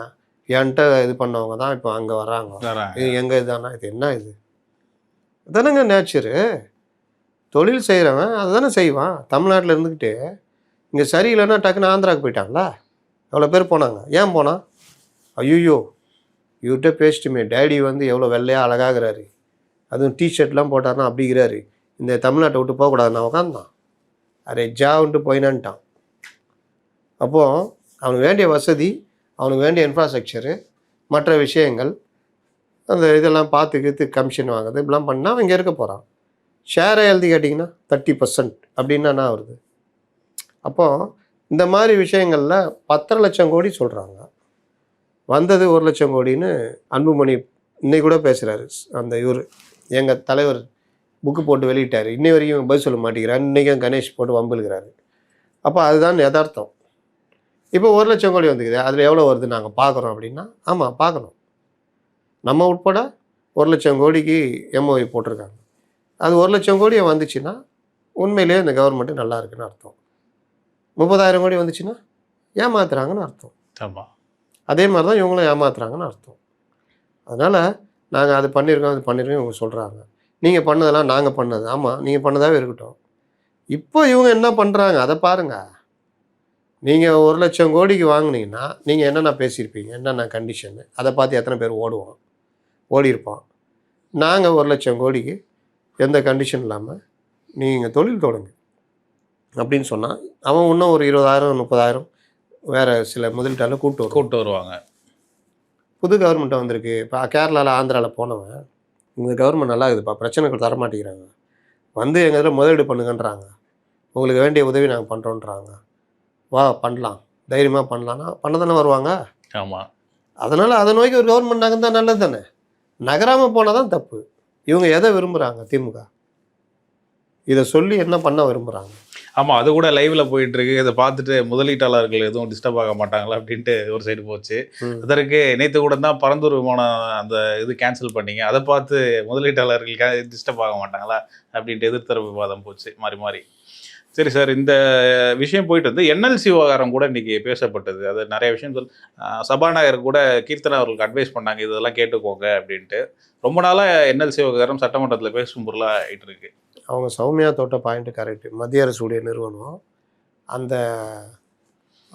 என்கிட்ட இது பண்ணவங்க தான் இப்போ அங்கே வராங்க, இது எங்கே இதுதானா, இது என்ன இது தானேங்க நேச்சரு. தொழில் செய்கிறவன் அதுதானே செய்வான். தமிழ்நாட்டில் இருந்துக்கிட்டு இங்கே சரியில்லைன்னா டக்குன்னு ஆந்திராவுக்கு போயிட்டாங்களா, எவ்வளோ பேர் போனாங்க, ஏன் போனான்? ஐயோ இவர்கிட்ட பேசிட்டுமே டேடி வந்து எவ்வளோ வெள்ளையாக அழகாகிறாரு, அதுவும் டிஷர்ட்லாம் போட்டார்னா அப்படிங்கிறாரு, இந்த தமிழ்நாட்டை விட்டு போகக்கூடாது, நான் உட்காந்தான் அரே ஜாவுன்ட்டு போயினான்ட்டான். அப்போது அவனுக்கு வேண்டிய வசதி, அவனுக்கு வேண்டிய இன்ஃப்ராஸ்ட்ரக்சரு, மற்ற விஷயங்கள், அந்த இதெல்லாம் பார்த்துக்கிட்டு கமிஷன் வாங்குறது இப்படிலாம் பண்ணால் அவன் இங்கே இருக்க போகிறான். ஷேரை எழுதி கேட்டிங்கன்னா 30% அப்படின்னா என்ன வருது? அப்போது இந்த மாதிரி விஷயங்களில் 10 லட்சம் கோடி சொல்கிறாங்க, வந்தது 1 லட்சம் கோடின்னு அன்புமணி இன்னைக்கு கூட பேசுகிறாரு. அந்த இவர் எங்கள் தலைவர் புக்கு போட்டு வெளியிட்டார், இன்னை வரைக்கும் பதில் சொல்ல மாட்டேங்கிறார், இன்றைக்கும் கணேஷ் போட்டு வம்பிழுக்கிறாரு. அப்போ அதுதான் யதார்த்தம். இப்போ 1 லட்சம் கோடி வந்துக்குது, அதில் எவ்வளோ வருது நாங்கள் பார்க்குறோம் அப்படின்னா, ஆமாம் பார்க்கணும், நம்ம உட்பட 1 லட்சம் கோடிக்கு எம்ஓஐ போட்டிருக்காங்க. அது 1 லட்சம் கோடி வந்துச்சுன்னா உண்மையிலேயே இந்த கவர்மெண்ட்டு நல்லா இருக்குன்னு அர்த்தம். 30,000 கோடி வந்துச்சுன்னா ஏமாத்துறாங்கன்னு அர்த்தம். ஆமாம், அதே மாதிரி தான் இவங்களும் ஏமாத்துறாங்கன்னு அர்த்தம். அதனால் நாங்கள் அது பண்ணியிருக்கோம் இவங்க சொல்கிறாங்க, நீங்கள் பண்ணதெல்லாம் நாங்கள் பண்ணது, ஆமாம் நீங்கள் பண்ணதாகவே இருக்கட்டும். இப்போ இவங்க என்ன பண்ணுறாங்க அதை பாருங்கள். நீங்கள் 1 லட்சம் கோடிக்கு வாங்கினீங்கன்னா நீங்கள் என்னென்ன பேசியிருப்பீங்க, என்னென்ன கண்டிஷனு, அதை பார்த்து எத்தனை பேர் ஓடியிருப்பான். நாங்கள் 1 லட்சம் கோடிக்கு எந்த கண்டிஷன் இல்லாமல் நீங்கள் தொழில் தொடங்கு அப்படின்னு சொன்னால் அவன் இன்னும் ஒரு 20,000 30,000 வேறு சில முதலீட்டாளர் கூப்பிட்டு வருவாங்க. புது கவர்மெண்ட்டை வந்திருக்கு. இப்போ கேரளாவில் ஆந்திராவில் போனவன், இந்த கவர்மெண்ட் நல்லா இருக்குதுப்பா, பிரச்சனைகள் தரமாட்டேங்கிறாங்க, வந்து எங்கள் இதில் முதலீடு பண்ணுங்கன்றாங்க, உங்களுக்கு வேண்டிய உதவி நாங்கள் பண்ணுறோன்றாங்க, வா பண்ணலாம், தைரியமாக பண்ணலான்னா பண்ண தானே வருவாங்க. ஆமாம், அதனால் அதை நோக்கி ஒரு கவர்மெண்ட் நகர்ந்தால் நல்லது தானே. நகராமல் போனால் தான் தப்பு. இவங்க எதை விரும்புகிறாங்க? திமுக இதை சொல்லி என்ன பண்ண விரும்புகிறாங்க? ஆமா. அது கூட லைவ்ல போயிட்டு இருக்கு. இத பார்த்துட்டு முதலீட்டாளர்கள் எதுவும் டிஸ்டர்ப் ஆக மாட்டாங்களா அப்படின்ட்டு ஒரு சைடு போச்சு. ம். அதற்கு நேத்து கூட தான் பரந்தூர் விமானம் அந்த இது கேன்சல் பண்ணீங்க. அத பார்த்து முதலீட்டாளர்கள் டிஸ்டர்ப் ஆக மாட்டாங்களா அப்படின்ட்டு எதிர்த்தரப்பு விவாதம் போச்சு மாறி மாறி. சரி சார். இந்த விஷயம் போயிட்டு வந்து என்எல்சி விவகாரம் கூட இன்னைக்கு பேசப்பட்டது. அது நெறைய விஷயங்கள் சபாநாயகர் கூட கீர்த்தனா அவர்களுக்கு அட்வைஸ் பண்ணாங்க. இதெல்லாம் கேட்டுக்கோங்க அப்படின்ட்டு. ரொம்ப நாளா என்எல்சி விவகாரம் சட்டமன்றத்தில பேசும் பொருளா ஆயிட்டு இருக்கு. அவங்க சௌமியா தொட்ட பாயிண்ட் கரெக்ட். மத்திய அரசுடைய நிறுவனம் அந்த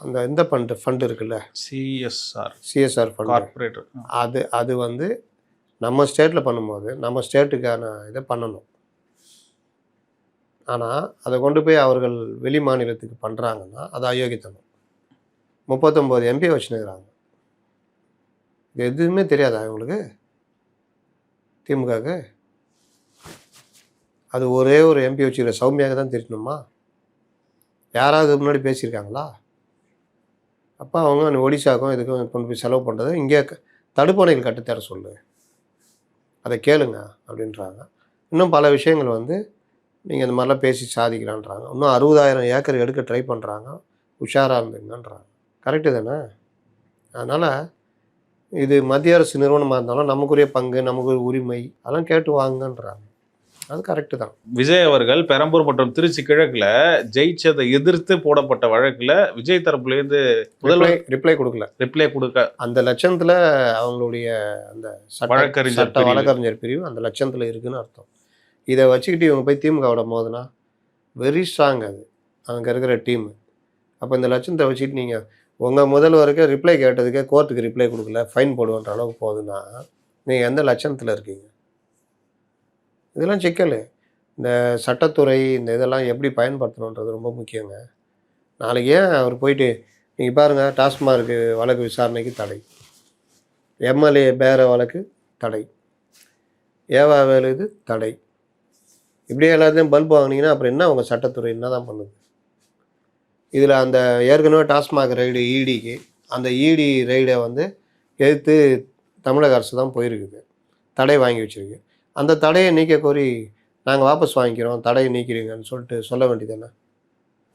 அந்த இந்த ஃபண்ட் இருக்குல்ல, சிஎஸ்ஆர் சிஎஸ்ஆர் ஃபண்டு. கார்ப்பரேட். அது அது வந்து நம்ம ஸ்டேட்டில் பண்ணும்போது நம்ம ஸ்டேட்டுக்கான இதை பண்ணணும். ஆனால் அதை கொண்டு போய் அவர்கள் வெளி மாநிலத்துக்கு பண்ணுறாங்கன்னா அது அயோக்கியத்தனம். 39 எம்பி வச்சுன்னுக்குறாங்க. இது எதுவுமே தெரியாதா இவங்களுக்கு, திமுகவுக்கு? அது ஒரே ஒரு எம்பி வச்சுக்கிற சௌமியாவுக்கு தான் தெரியணுமா? யாராவது முன்னாடி பேசியிருக்காங்களா? அப்போ அவங்க ஒடிசாவுக்கும் இதுக்கும் கொண்டு போய் செலவு பண்ணுறது இங்கே தடுப்பணைகள் கட்டுத்தர சொல்லு, அதை கேளுங்க அப்படின்றாங்க. இன்னும் பல விஷயங்கள் வந்து நீங்கள் இந்த மாதிரிலாம் பேசி சாதிக்கலான்றாங்க. இன்னும் 60,000 ஏக்கர் எடுக்க ட்ரை பண்ணுறாங்க, உஷாராக இருந்துங்கன்றாங்க. கரெக்டு தானே? அதனால் இது மத்திய அரசு நிறுவனமாக இருந்தாலும் நமக்குரிய பங்கு, நமக்கு உரிமை அதெல்லாம் கேட்டு வாங்குங்கன்றாங்க. அது கரெக்டு தான். விஜய் அவர்கள் பெரம்பூர் மற்றும் திருச்சி கிழக்குல ஜெயிச்சதை எதிர்த்து போடப்பட்ட வழக்குல விஜய் தரப்புலேருந்து முதல்வர் ரிப்ளை கொடுக்கல. ரிப்ளை கொடுக்க அந்த லட்சத்தில் அவங்களுடைய அந்த வழக்கறிஞர் பிரிவு. வழக்கறிஞர் பிரிவு அந்த லட்சத்தில் இருக்குன்னு அர்த்தம். இதை வச்சுக்கிட்டு இவங்க போய் திமுகவோட மோதுனா வெரி ஸ்ட்ராங் அது அங்கே இருக்கிற டீமு. அப்போ இந்த லட்சத்தை வச்சுட்டு நீங்கள் உங்கள் முதல்வருக்கு ரிப்ளை கேட்டதுக்கே கோர்ட்டுக்கு ரிப்ளை கொடுக்கல, ஃபைன் போடுவோன்ற அளவுக்கு போகுதுன்னா நீங்கள் எந்த லட்சத்தில் இருக்கீங்க? இதெல்லாம் சிக்கல். இந்த சட்டத்துறை இந்த இதெல்லாம் எப்படி பயன்படுத்தணுன்றது ரொம்ப முக்கியங்க. நாளைக்கு ஏன் அவர் போயிட்டு நீங்கள் பாருங்கள், டாஸ்மார்க் வழக்கு விசாரணைக்கு தடை, எம்எல்ஏ பேர வழக்கு தடை, ஏவா வேலு இது தடை, இப்படியே எல்லாத்தையும் பல்ப் வாங்கினீங்கன்னா அப்புறம் என்ன உங்கள் சட்டத்துறை என்ன தான் பண்ணுது? இதில் அந்த ஏற்கனவே டாஸ்மாக் ரைடு இடிக்கு அந்த இடி ரைடை வந்து எதிர்த்து தமிழக அரசு தான் போயிருக்குது, தடை வாங்கி வச்சுருக்கு. அந்த தடையை நீக்க கோரி நாங்கள் வாபஸ் வாங்கிக்கிறோம், தடையை நீக்கிறீங்கன்னு சொல்லிட்டு சொல்ல வேண்டியதானே?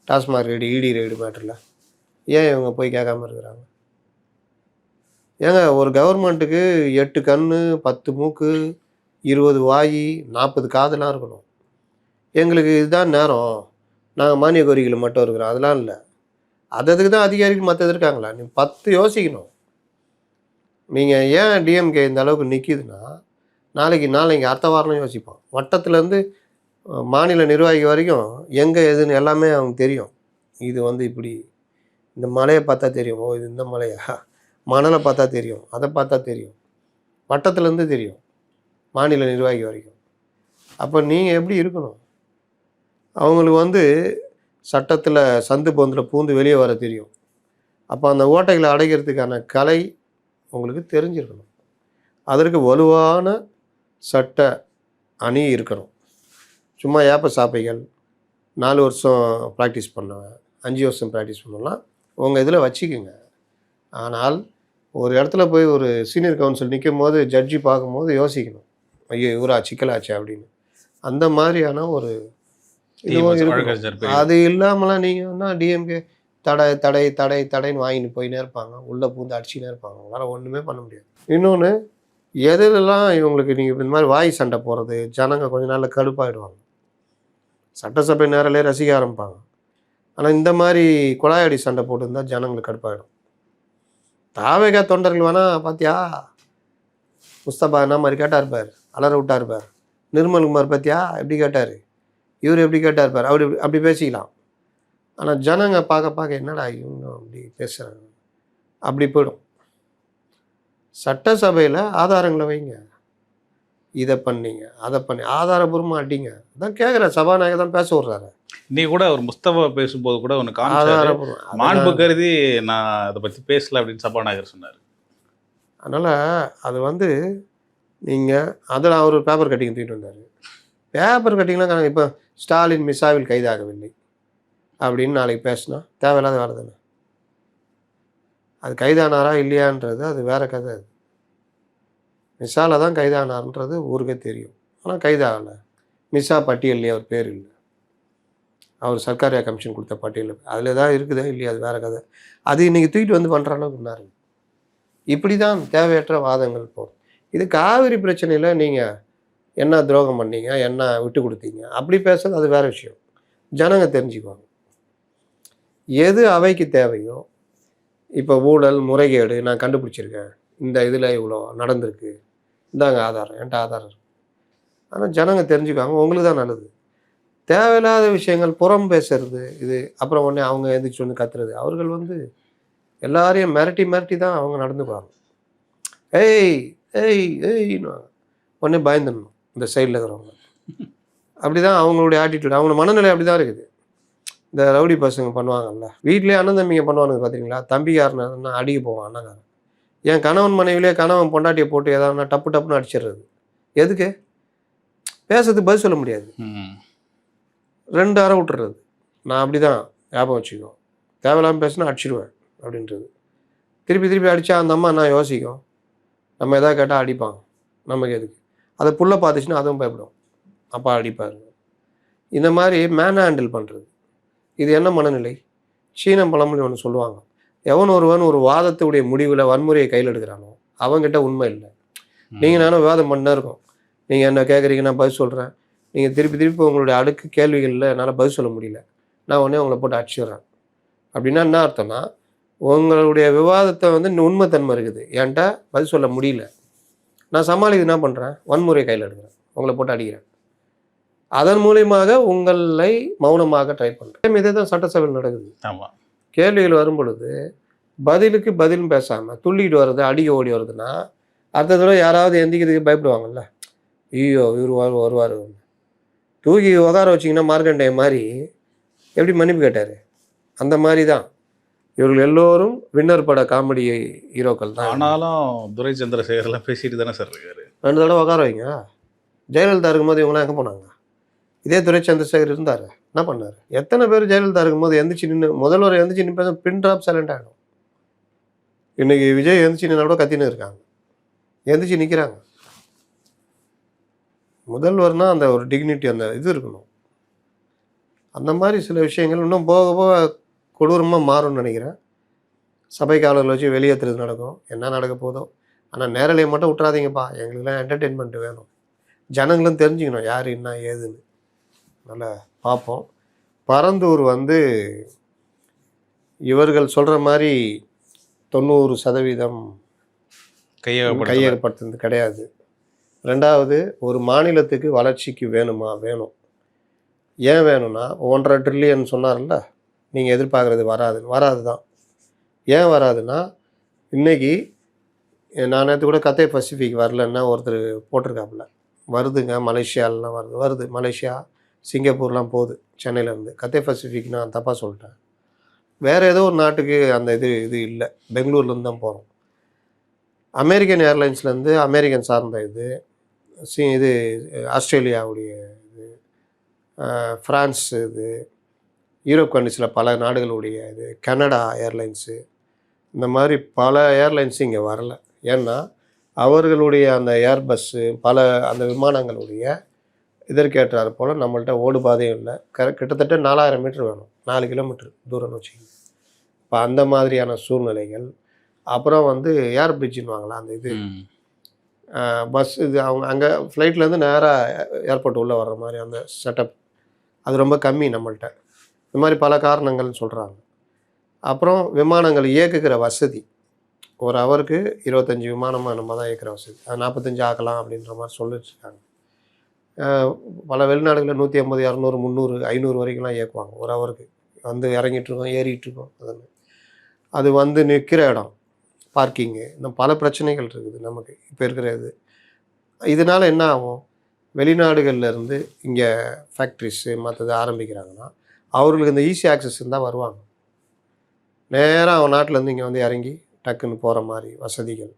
டாஸ்மாக் ரைடு இடி ரைடு மேட்டரில் ஏன் இவங்க போய் கேட்காம இருக்கிறாங்க? ஏங்க ஒரு கவர்மெண்ட்டுக்கு 8 கண் 10 மூக்கு 20 வாய் 40 காதெல்லாம் இருக்கணும். எங்களுக்கு இதுதான் நேரம், நாங்கள் மானிய கோரிக்கையில் மட்டும் இருக்கிறோம், அதெல்லாம் இல்லை. அதுக்கு தான் அதிகாரிகள் மற்றது இருக்காங்களா? நீ 10 யோசிக்கணும். நீங்கள் ஏன் டிஎம்கே இந்த அளவுக்கு நிற்கிதுன்னா நாளைக்கு அடுத்த வாரம் யோசிப்போம். வட்டத்துலேருந்து மாநில நிர்வாகி வரைக்கும் எங்கே எதுன்னு எல்லாமே அவங்க தெரியும். இது வந்து இப்படி இந்த மலையை பார்த்தா தெரியும், ஓ இது இந்த மலையா, மணலை பார்த்தா தெரியும், அதை பார்த்தா தெரியும், வட்டத்துலேருந்து தெரியும் மாநில நிர்வாகி வரைக்கும். அப்போ நீங்கள் எப்படி இருக்கணும்? அவங்களுக்கு வந்து சட்டத்தில் சந்து பொந்தில் பூந்து வெளியே வர தெரியும். அப்போ அந்த ஓட்டைகளை அடைக்கிறதுக்கான கலை உங்களுக்கு தெரிஞ்சிருக்கணும். அதற்கு வலுவான சட்ட அணி இருக்கணும். சும்மா ஏப்ப சாப்பைகள் 4 வருஷம் ப்ராக்டிஸ் பண்ணுவேன், 5 வருஷம் ப்ராக்டிஸ் பண்ணலாம் உங்கள் இதில் வச்சுக்கோங்க. ஆனால் ஒரு இடத்துல போய் ஒரு சீனியர் கவுன்சில் நிற்கும் போது ஜட்ஜி பார்க்கும்போது யோசிக்கணும், ஐயோ இவரா சிக்கலாச்சு அப்படின்னு. அந்த மாதிரியான ஒரு இதுவும் இருக்கணும். அது இல்லாமலாம் நீங்கள் வந்து டிஎம்கே தடை தடை தடை தடைன்னு வாங்கிட்டு போயினே இருப்பாங்க, உள்ளே பூந்து அடிச்சுனே இருப்பாங்க, அவங்களால ஒன்றுமே பண்ண முடியாது. இன்னொன்று, எதுலலாம் இவங்களுக்கு நீங்கள் இந்த மாதிரி வாய் சண்டை போடுறது ஜனங்க கொஞ்ச நாளில் கடுப்பாயிடுவாங்க, சட்டசபை நேரிலே ரசிக்க ஆரம்பிப்பாங்க. ஆனால் இந்த மாதிரி குழாயடி சண்டை போட்டுருந்தால் ஜனங்களுக்கு கடுப்பாயிடும். தாவேகா தொண்டர்கள் வேணால் பார்த்தியா முஸ்தபா என்ன மாதிரி கேட்டார் பார், அலற விட்டார் பார், நிர்மல்குமார் பார்த்தியா எப்படி கேட்டார், இவர் எப்படி கேட்டார் பார், அப்படி பேசிக்கலாம். ஆனால் ஜனங்க பார்க்க என்னடா இவங்க அப்படி பேசுகிறாங்க, அப்படி போயிடும். சட்டசபையில் ஆதாரங்களை வைங்க, இதை பண்ணீங்க அதை பண்ணி ஆதாரபூர்வமாக அடிங்க. அதான் கேட்குற சபாநாயகர் தான் பேச விட்றாரு. நீ கூட ஒரு முஸ்தபா பேசும்போது கூட ஒன்று காமிச்சாரு, மாண்பு கருதி நான் அதை பற்றி பேசல அப்படின்னு சபாநாயகர் சொன்னார். அதனால் அது வந்து நீங்கள் அதில் அவர் பேப்பர் கட்டிங் தூக்கிட்டு வந்தார். பேப்பர் கட்டிங்லாம் இப்போ ஸ்டாலின் மிசாவில் கைதாகவில்லை அப்படின்னு நாளைக்கு பேசினா தேவையில்லாத வேலை தானே. அது கைதானாரா இல்லையான்றது அது வேறு கதை. அது மிசாவில் தான் கைதானார்ன்றது ஊருக்கே தெரியும், ஆனால் கைதாகலை. மிசா பட்டியல்லையே அவர் பேர் இல்லை. அவர் சர்க்காரியா கமிஷன் கொடுத்த பட்டியல் அதில் தான் இருக்குதா இல்லையா, அது வேறு கதை. அது இன்றைக்கி தூக்கிட்டு வந்து பண்ணுற அளவுக்கு இருந்தாரு. இப்படி தான் தேவையற்ற வாதங்கள் போகும். இது காவிரி பிரச்சனையில் நீங்கள் என்ன துரோகம் பண்ணீங்க, என்ன விட்டு கொடுத்தீங்க அப்படி பேசுறது அது வேறு விஷயம். ஜனங்க தெரிஞ்சுக்குவாங்க எது அவைக்கு தேவையோ. இப்போ ஊழல் முறைகேடு நான் கண்டுபிடிச்சிருக்கேன், இந்த இதில் இவ்வளோ நடந்திருக்கு, இந்தாங்க ஆதாரம், என்கிட்ட ஆதாரம் இருக்குது. ஆனால் ஜனங்க தெரிஞ்சுக்குவாங்க, உங்களுக்கு தான் நல்லது. தேவையில்லாத விஷயங்கள் புறம் பேசுறது இது, அப்புறம் உடனே அவங்க எந்திரிச்சு வந்து கத்துறது. அவர்கள் வந்து எல்லாரையும் மிரட்டி மிரட்டி தான் அவங்க நடந்துக்குவாங்க. ஏய் ஏய் ஏய்னுவாங்க, உடனே பயந்துடணும் இந்த சைடில் இருக்கிறவங்க. அப்படி தான் அவங்களுடைய ஆட்டிடியூட், அவங்க மனநிலை அப்படி தான் இருக்குது. இந்த ரவுடி பசங்க பண்ணுவாங்கல்ல, வீட்லேயே அண்ணன் தம்பிங்க பண்ணுவானுங்க பார்த்தீங்களா, தம்பிக்காரனா அடிக்க போவான் அண்ணங்காரன். என் கணவன் மனைவிலே கணவன் பொண்டாட்டியை போட்டு எதாவது டப்பு டப்புன்னு அடிச்சிடுறது. எதுக்கு? பேசுறதுக்கு பதில் சொல்ல முடியாது, 2 அறை விட்டுறது. நான் அப்படி தான் ஞாபகம் வச்சுக்கோ, தேவையில்லாமல் பேசினா அடிச்சிடுவேன் அப்படின்றது. திருப்பி திருப்பி அடித்தா அந்த அம்மா நான் யோசிக்கும், நம்ம எதாவது கேட்டால் அடிப்பாங்க, நமக்கு எதுக்கு. அதை புள்ள பார்த்துச்சுன்னா அதுவும் பயப்படும், அப்பா அடிப்பாரு. இந்த மாதிரி மேன் ஹேண்டில் பண்ணுறது இது என்ன மனநிலை? சீனம் பழமொழி ஒன்று சொல்லுவாங்க, எவன் ஒருவன் ஒரு வாதத்துடைய முடிவில் வன்முறையை கையில் எடுக்கிறானோ அவங்ககிட்ட உண்மை இல்லை. நீங்கள் நானும் விவாதம் பண்ண இருக்கோம், நீங்கள் என்ன கேட்குறீங்க, நான் பதில் சொல்கிறேன், நீங்கள் திருப்பி திருப்பி உங்களுடைய அடுக்கு கேள்விகளில் என்னால் பதில் சொல்ல முடியல, நான் உடனே உங்களை போட்டு அடிச்சிடுறேன். அப்படின்னா என்ன அர்த்தம்னா, உங்களுடைய விவாதத்தை வந்து உண்மைத்தன்மை இருக்குது, என்கிட்ட பதில் சொல்ல முடியல, நான் சமாளிக்க என்ன பண்ணுறேன், வன்முறையை கையில் எடுக்கிறேன், உங்களை போட்டு அடிக்கிறேன். அதன் மூலியமாக உங்களை மௌனமாக ட்ரை பண்ணுறேன். இதே தான் சட்டசபையில் நடக்குது. ஆமாம், கேள்விகள் வரும் பொழுது பதிலுக்கு பதிலும் பேசாமல் துள்ளிட்டு வருது, அடிக்க ஓடி வருதுன்னா அடுத்த தடவை யாராவது எந்திக்கிறதுக்கு பயப்படுவாங்கல்ல. ஐயோ இவர் வருவார், தூக்கி உகார வச்சிங்கன்னா மார்க்கண்டே மாதிரி எப்படி மன்னிப்பு கேட்டார், அந்த மாதிரி தான் இவர்கள் எல்லோரும் வின்னர் பட காமெடி ஹீரோக்கள் தான். ஆனாலும் துரை சந்திரசேகர்லாம் பேசிட்டு தானே சார் இருக்காரு. 2 தடவை உட்கார வைங்க. ஜெயலலிதா இருக்கும்போது இவங்களாம் எங்கே போனாங்க? இதே துரை சந்திரசேகர் இருந்தார், என்ன பண்ணார்? எத்தனை பேர் ஜெயலலிதா இருக்கும்போது எந்திரிச்சு நின்று, முதல்வர் எந்திரிச்சு நின்று பின் ட்ராப் சைலண்ட் ஆகிடும். இன்றைக்கி விஜய் எந்திரிச்சு நின்னா கூட கத்தின்னு இருக்காங்க, எந்திரிச்சு நிற்கிறாங்க. முதல்வர்னால் அந்த ஒரு டிக்னிட்டி, அந்த இது இருக்கணும். அந்த மாதிரி சில விஷயங்கள் இன்னும் போக போக கொடூரமாக மாறும்னு நினைக்கிறேன். சபைக்காரர்கள் வச்சு வெளியேற்றுறது நடக்கும், என்ன நடக்க போதோ. ஆனால் நேரலையை மட்டும் விட்றாதீங்கப்பா, எங்களுக்கெல்லாம் என்டர்டெயின்மெண்ட் வேணும், ஜனங்களும் தெரிஞ்சுக்கணும் யார் என்ன ஏதுன்னு. அதனால் பார்ப்போம். பரந்தூர் வந்து இவர்கள் சொல்கிற மாதிரி 90% கையகப்படுத்துறது கிடையாது. 2வது, ஒரு மாநிலத்துக்கு வளர்ச்சிக்கு வேணுமா? வேணும். ஏன் வேணும்னா 1.5 ட்ரில்லியன் சொன்னார்ல, நீங்கள் எதிர்பார்க்குறது வராது தான். ஏன் வராதுன்னா, இன்றைக்கி நான் நேற்று கூட கத்தை பசிபிக் வரலன்னா ஒருத்தர் போட்டிருக்காப்புல, வருதுங்க மலேசியாலலாம் வருது மலேசியா சிங்கப்பூர்லாம் போகுது சென்னையிலேருந்து. கத்தை பசிபிக் நான் தப்பாக சொல்லிட்டேன், வேறு ஏதோ ஒரு நாட்டுக்கு அந்த இது இல்லை, பெங்களூர்லேருந்து தான் போகிறோம். அமெரிக்கன் ஏர்லைன்ஸ்லேருந்து அமெரிக்கன் சார்ந்த இது ஆஸ்திரேலியாவுடைய இது, ஃப்ரான்ஸ் இது, யூரோப் கண்ட்ரிஸில் பல நாடுகளுடைய இது, கனடா ஏர்லைன்ஸு, இந்த மாதிரி பல ஏர்லைன்ஸு இங்கே வரல. ஏன்னா அவர்களுடைய அந்த ஏர்பஸ்ஸு பல அந்த விமானங்களுடைய இதற்கேற்றாறு போல் நம்மள்ட்ட ஓடுபாதையும் இல்லை. கிட்டத்தட்ட 4000 மீட்டர் வேணும், 4 கிலோமீட்டர் தூரம்னு வச்சுக்கோங்க. இப்போ அந்த மாதிரியான சூழ்நிலைகள். அப்புறம் வந்து ஏர் பிரிட்ஜுன்னு வாங்கலாம், அந்த இது பஸ் இது அவங்க அங்கே ஃப்ளைட்லேருந்து நேராக ஏர்போர்ட் உள்ளே வர்ற மாதிரி அந்த செட்டப், அது ரொம்ப கம்மி நம்மள்ட்ட. இந்த மாதிரி பல காரணங்கள்னு சொல்கிறாங்க. அப்புறம் விமானங்கள் இயக்குகிற வசதி, ஒரு ஹவருக்கு 25 விமானமாக நம்ம தான் இயக்குற வசதி, அது 45 ஆக்கலாம் அப்படின்ற மாதிரி சொல்லிட்டுருக்காங்க. பல வெளிநாடுகளில் 150, 200, 300, 500 வரைக்கும்லாம் இயக்குவாங்க ஒரு ஹவருக்கு. வந்து இறங்கிட்டுருக்கோம், ஏறிட்டுருக்கோம். அது வந்து நிற்கிற இடம், பார்க்கிங்கு, இன்னும் பல பிரச்சனைகள் இருக்குது நமக்கு இப்போ இருக்கிற இது. இதனால் என்ன ஆகும், வெளிநாடுகள்லேருந்து இங்கே ஃபேக்ட்ரிஸு மற்றது ஆரம்பிக்கிறாங்கன்னா அவர்களுக்கு இந்த ஈஸி ஆக்சஸ் இருந்தால் வருவாங்க. நேராக அவன் நாட்டிலேருந்து இங்கே வந்து இறங்கி டக்குன்னு போகிற மாதிரி வசதிகள்.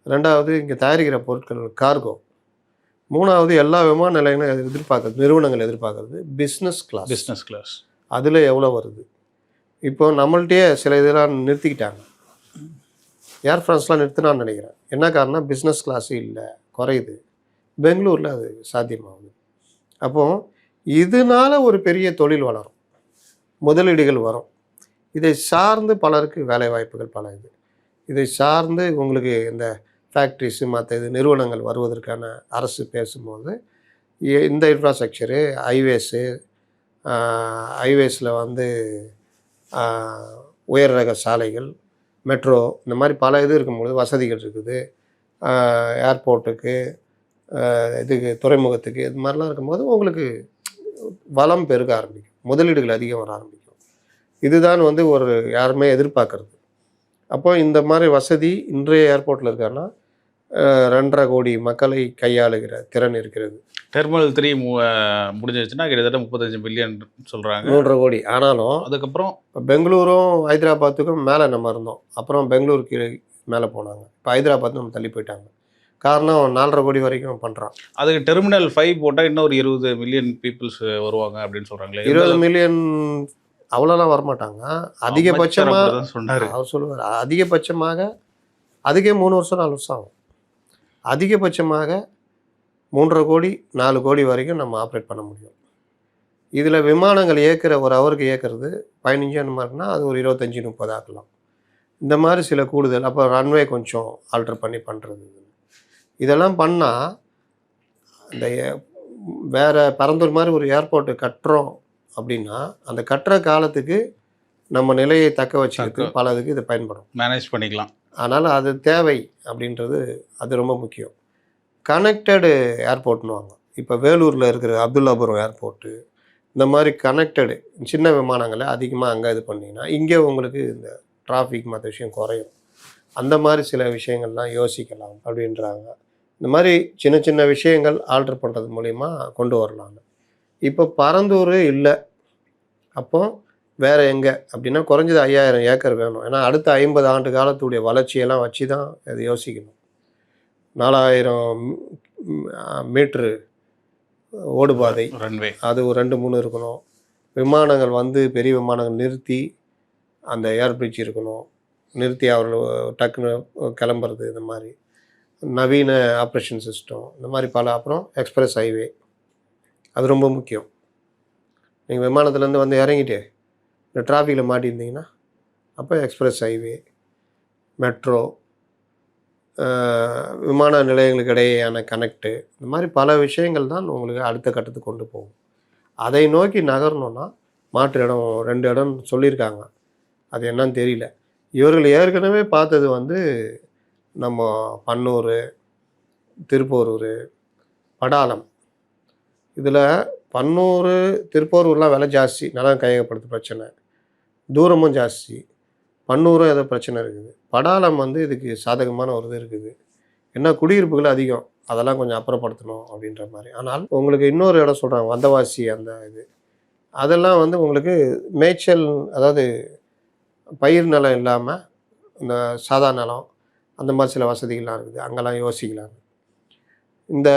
2வது, இங்கே தயாரிக்கிற பொருட்கள் கார்கோ. 3வது, எல்லா விமான நிலையங்களும் நிறுவனங்கள் எதிர்பார்க்குறது பிஸ்னஸ் கிளாஸ். அதில் எவ்வளோ வருது? இப்போ நம்மள்கிட்டயே சில இதெல்லாம் நிறுத்திக்கிட்டாங்க. ஏர் ஃப்ரான்ஸ்லாம் நிறுத்தினான்னு நினைக்கிறேன். என்ன காரணம், பிஸ்னஸ் கிளாஸு இல்லை, குறையுது. பெங்களூரில் அது சாத்தியமாகுது. அப்போது இதனால் ஒரு பெரிய தொழில் வளரும். முதலீடுகள் வரும். இதை சார்ந்து பலருக்கு வேலை வாய்ப்புகள் பல இது. இதை சார்ந்து உங்களுக்கு இந்த ஃபேக்ட்ரிஸு மற்ற இது நிறுவனங்கள் வருவதற்கான அரசு பேசும்போது இந்த இன்ஃப்ராஸ்ட்ரக்சரு ஹைவேஸில் வந்து உயர் ரக சாலைகள், மெட்ரோ இந்த மாதிரி பல இது இருக்கும்போது வசதிகள் இருக்குது. ஏர்போர்ட்டுக்கு, இதுக்கு துறைமுகத்துக்கு இது மாதிரிலாம் இருக்கும்போது உங்களுக்கு வளம் பெருக ஆரம்பிக்கும், முதலீடுகள் அதிகம் வர ஆரம்பிக்கும். இதுதான் வந்து ஒரு யாருமே எதிர்பார்க்கறது. அப்போ இந்த மாதிரி வசதி இன்றைய ஏர்போர்ட்டில் இருக்காருன்னா 2.5 கோடி மக்களை கையாளுகிற திறன் இருக்கிறது. டெர்மினல் 3 முடிஞ்சிருச்சுன்னா கிட்டத்தட்ட 35 பில்லியன் சொல்கிறாங்க. 3.5 கோடி. ஆனாலும் அதுக்கப்புறம் பெங்களூரும் ஹைதராபாத்துக்கும் மேலே நம்ம இருந்தோம். அப்புறம் பெங்களூர் கீழே மேலே போனாங்க. இப்போ ஹைதராபாத் நம்ம தள்ளி போயிட்டாங்க. காரணம் 4.5 கோடி வரைக்கும் பண்ணுறான். அதுக்கு டெர்மினல் 5 போட்டால் இன்னொரு 20 மில்லியன் பீப்புள்ஸ் வருவாங்க அப்படின்னு சொல்கிறாங்களே. 20 மில்லியன் அவ்வளோலாம் வரமாட்டாங்க. அதிகபட்சமாக சொன்னார். அவர் சொல்லுவார், அதிகபட்சமாக அதுக்கே 3 வருஷம் 4 வருஷம் ஆகும். அதிகபட்சமாக 3.5 கோடி 4 கோடி வரைக்கும் நம்ம ஆப்ரேட் பண்ண முடியும். இதில் விமானங்கள் இயக்கிற ஒரு ஹவருக்கு இயக்கிறது 15 அந்த மாதிரினா அது ஒரு 25-30 ஆக்கலாம். இந்த மாதிரி சில கூடுதல், அப்போ ரன்வே கொஞ்சம் ஆல்ட்ரு பண்ணி பண்ணுறது. இதெல்லாம் பண்ணால் இந்த வேறு பரந்தூர் மாதிரி ஒரு ஏர்போர்ட்டு கட்டுறோம் அப்படின்னா அந்த கட்டுற காலத்துக்கு நம்ம நிலையை தக்க வச்சுக்கிறதுக்கு பலதுக்கு இது பயன்படும், மேனேஜ் பண்ணிக்கலாம். அதனால் அது தேவை அப்படின்றது அது ரொம்ப முக்கியம். கனெக்டடு ஏர்போர்ட்னுவாங்க. இப்போ வேலூரில் இருக்கிற அப்துல்லாபுரம் ஏர்போர்ட்டு இந்த மாதிரி கனெக்டடு சின்ன விமானங்களை அதிகமாக அங்கே இது பண்ணிங்கன்னா இங்கே உங்களுக்கு இந்த டிராஃபிக் மற்ற விஷயம் குறையும். அந்த மாதிரி சில விஷயங்கள்லாம் யோசிக்கலாம் அப்படின்றாங்க. இந்த மாதிரி சின்ன சின்ன விஷயங்கள் ஆல்ட்ரு பண்ணுறது மூலிமா கொண்டு வரலாங்க. இப்போ பரந்தூர் இல்லை, அப்போ வேறு எங்கே அப்படின்னா குறைஞ்சது 5000 ஏக்கர் வேணும். ஏன்னா அடுத்த 50 ஆண்டு காலத்துடைய வளர்ச்சியெல்லாம் வச்சு தான் அது யோசிக்கணும். 4000 மீட்ரு ஓடுபாதை, ரன்வே அது ஒரு 2-3 இருக்கணும். விமானங்கள் வந்து பெரிய விமானங்கள் நிறுத்தி அந்த ஏர் பிரிட்ஜ் இருக்கணும், நிறுத்தி அவர்கள் டக்குன்னு கிளம்புறது. இந்த மாதிரி நவீன ஆப்ரேஷன் சிஸ்டம், இந்த மாதிரி பல. அப்புறம் எக்ஸ்பிரஸ் ஹைவே, அது ரொம்ப முக்கியம். நீங்கள் விமானத்துலேருந்து வந்து இறங்கிட்டு இந்த டிராஃபிக்கில் மாட்டியிருந்தீங்கன்னா அப்போ எக்ஸ்பிரஸ் ஹைவே, மெட்ரோ, விமான நிலையங்களுக்கு இடையேயான கனெக்டு, இந்த மாதிரி பல விஷயங்கள் தான் உங்களுக்கு அடுத்த கட்டத்துக்கு கொண்டு போகும். அதை நோக்கி நகரணுன்னா மாற்று இடம் 2 இடம் சொல்லியிருக்காங்க, அது என்னன்னு தெரியல. இவர்கள் ஏற்கனவே பார்த்தது வந்து நம்ம பன்னூர், திருப்போரூர், படாலம். இதில் பன்னூர் திருப்போரூர்லாம் விலை ஜாஸ்தி, நிலம் கையகப்படுத்த பிரச்சனை, தூரமும் ஜாஸ்தி. பன்னூரும் ஏதோ பிரச்சனை இருக்குது. படாலம் வந்து இதுக்கு சாதகமான ஒரு இது இருக்குது, என்ன குடியிருப்புகள் அதிகம், அதெல்லாம் கொஞ்சம் அப்புறப்படுத்தணும் அப்படின்ற மாதிரி. ஆனால் உங்களுக்கு இன்னொரு இடம் சொல்கிறாங்க, வந்தவாசி, அந்த இது அதெல்லாம் வந்து உங்களுக்கு மேய்ச்சல், அதாவது பயிர் நிலம் இல்லாமல் இந்த சாதா நிலம், அந்த மாதிரி சில வசதிகள்லாம் இருக்குது, அங்கெல்லாம் யோசிக்கலாம். இந்த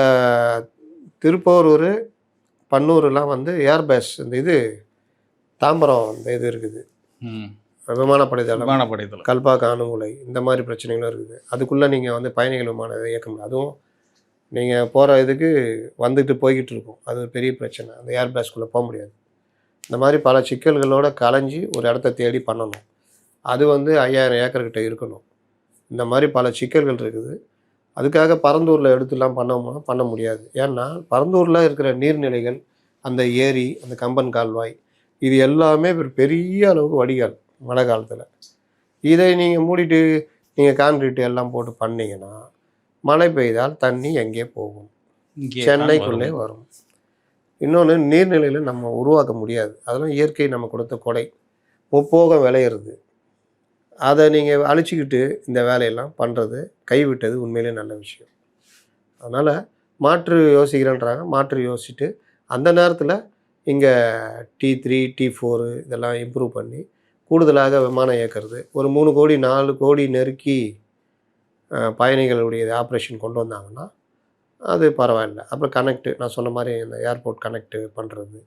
திருப்போரூர், பன்னூர்லாம் வந்து ஏர்பேஸ், இந்த இது தாம்பரம் இந்த இது இருக்குது, விமானப்படைத்தளம், கல்பாக்க அணுகுலை, இந்த மாதிரி பிரச்சனைகளும் இருக்குது. அதுக்குள்ளே நீங்கள் வந்து பயணிகள் விமானம் இயக்க முடியும். அதுவும் நீங்கள் போகிற இதுக்கு வந்துட்டு போய்கிட்டு இருக்கும், அது ஒரு பெரிய பிரச்சனை. அந்த ஏர்பேஸ்குள்ளே போக முடியாது. இந்த மாதிரி பல சிக்கல்களோடு கலைஞ்சி ஒரு இடத்த தேடி பண்ணணும். அது வந்து 5000 ஏக்கர்கிட்ட இருக்கணும். இந்த மாதிரி பல சிக்கல்கள் இருக்குது. அதுக்காக பரந்தூரில் எடுத்துலாம் பண்ண முடியாது. ஏன்னா பரந்தூரில் இருக்கிற நீர்நிலைகள், அந்த ஏரி, அந்த கம்பன் கால்வாய், இது எல்லாமே ஒரு பெரிய அளவுக்கு வடிகால் மழை காலத்தில். இதை நீங்கள் மூடிட்டு நீங்கள் கான்கிரீட் எல்லாம் போட்டு பண்ணிங்கன்னா மழை பெய்தால் தண்ணி எங்கே போகும்? சென்னைக்குள்ளே வரும். இன்னொன்று, நீர்நிலையில் நம்ம உருவாக்க முடியாது, அதெல்லாம் இயற்கை நம்ம கொடுத்த கொடை, முப்போகம் விளையிறது. அதை நீங்கள் அழிச்சிக்கிட்டு இந்த வேலையெல்லாம் பண்ணுறது, கைவிட்டது உண்மையிலே நல்ல விஷயம். அதனால் மாற்று யோசிக்கிறேன்றாங்க. மாற்று யோசிச்சுட்டு அந்த நேரத்தில் இங்கே T3, T4 இதெல்லாம் இம்ப்ரூவ் பண்ணி கூடுதலாக விமானம் இயக்கிறது, ஒரு 3 கோடி 4 கோடி நெருக்கி பயணிகளுடைய ஆப்ரேஷன் கொண்டு வந்தாங்கன்னா அது பரவாயில்ல. அப்புறம் கனெக்டு, நான் சொன்ன மாதிரி இந்த ஏர்போர்ட் கனெக்டு பண்ணுறது,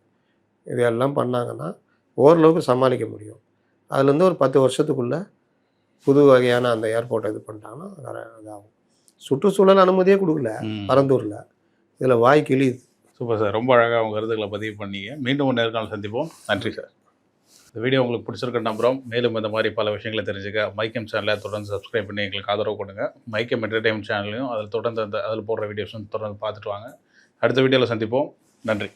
இதெல்லாம் பண்ணாங்கன்னா ஓரளவுக்கு சமாளிக்க முடியும். அதுலேருந்து ஒரு 10 வருஷத்துக்குள்ளே புது வகையான அந்த ஏர்போர்ட்டை இது பண்ணிட்டாங்கன்னா இதாகும். சுற்றுச்சூழல் அனுமதியே கொடுக்கல பரந்தூரில், இதில் வாய் கிழியுது. சூப்பர் சார், ரொம்ப அழகாக உங்கள் கருத்துக்களை பதிவு பண்ணீங்க. மீண்டும் ஒரு நேர்காணல் சந்திப்போம். நன்றி சார். இந்த வீடியோ உங்களுக்கு பிடிச்சிருக்க நம்புகிறோம். மேலும் இந்த மாதிரி பல விஷயங்களை தெரிஞ்சுக்க மைக்கம் சேனலை தொடர்ந்து சப்ஸ்கிரைப் பண்ணி எங்களுக்கு ஆதரவு கொடுங்க. மைக்கம் என்டர்டைன்மெண்ட் சேனலையும் அதில் தொடர்ந்து அதில் போடுற வீடியோஸும் தொடர்ந்து பார்த்துட்டு வாங்க. அடுத்த வீடியோவில் சந்திப்போம். நன்றி.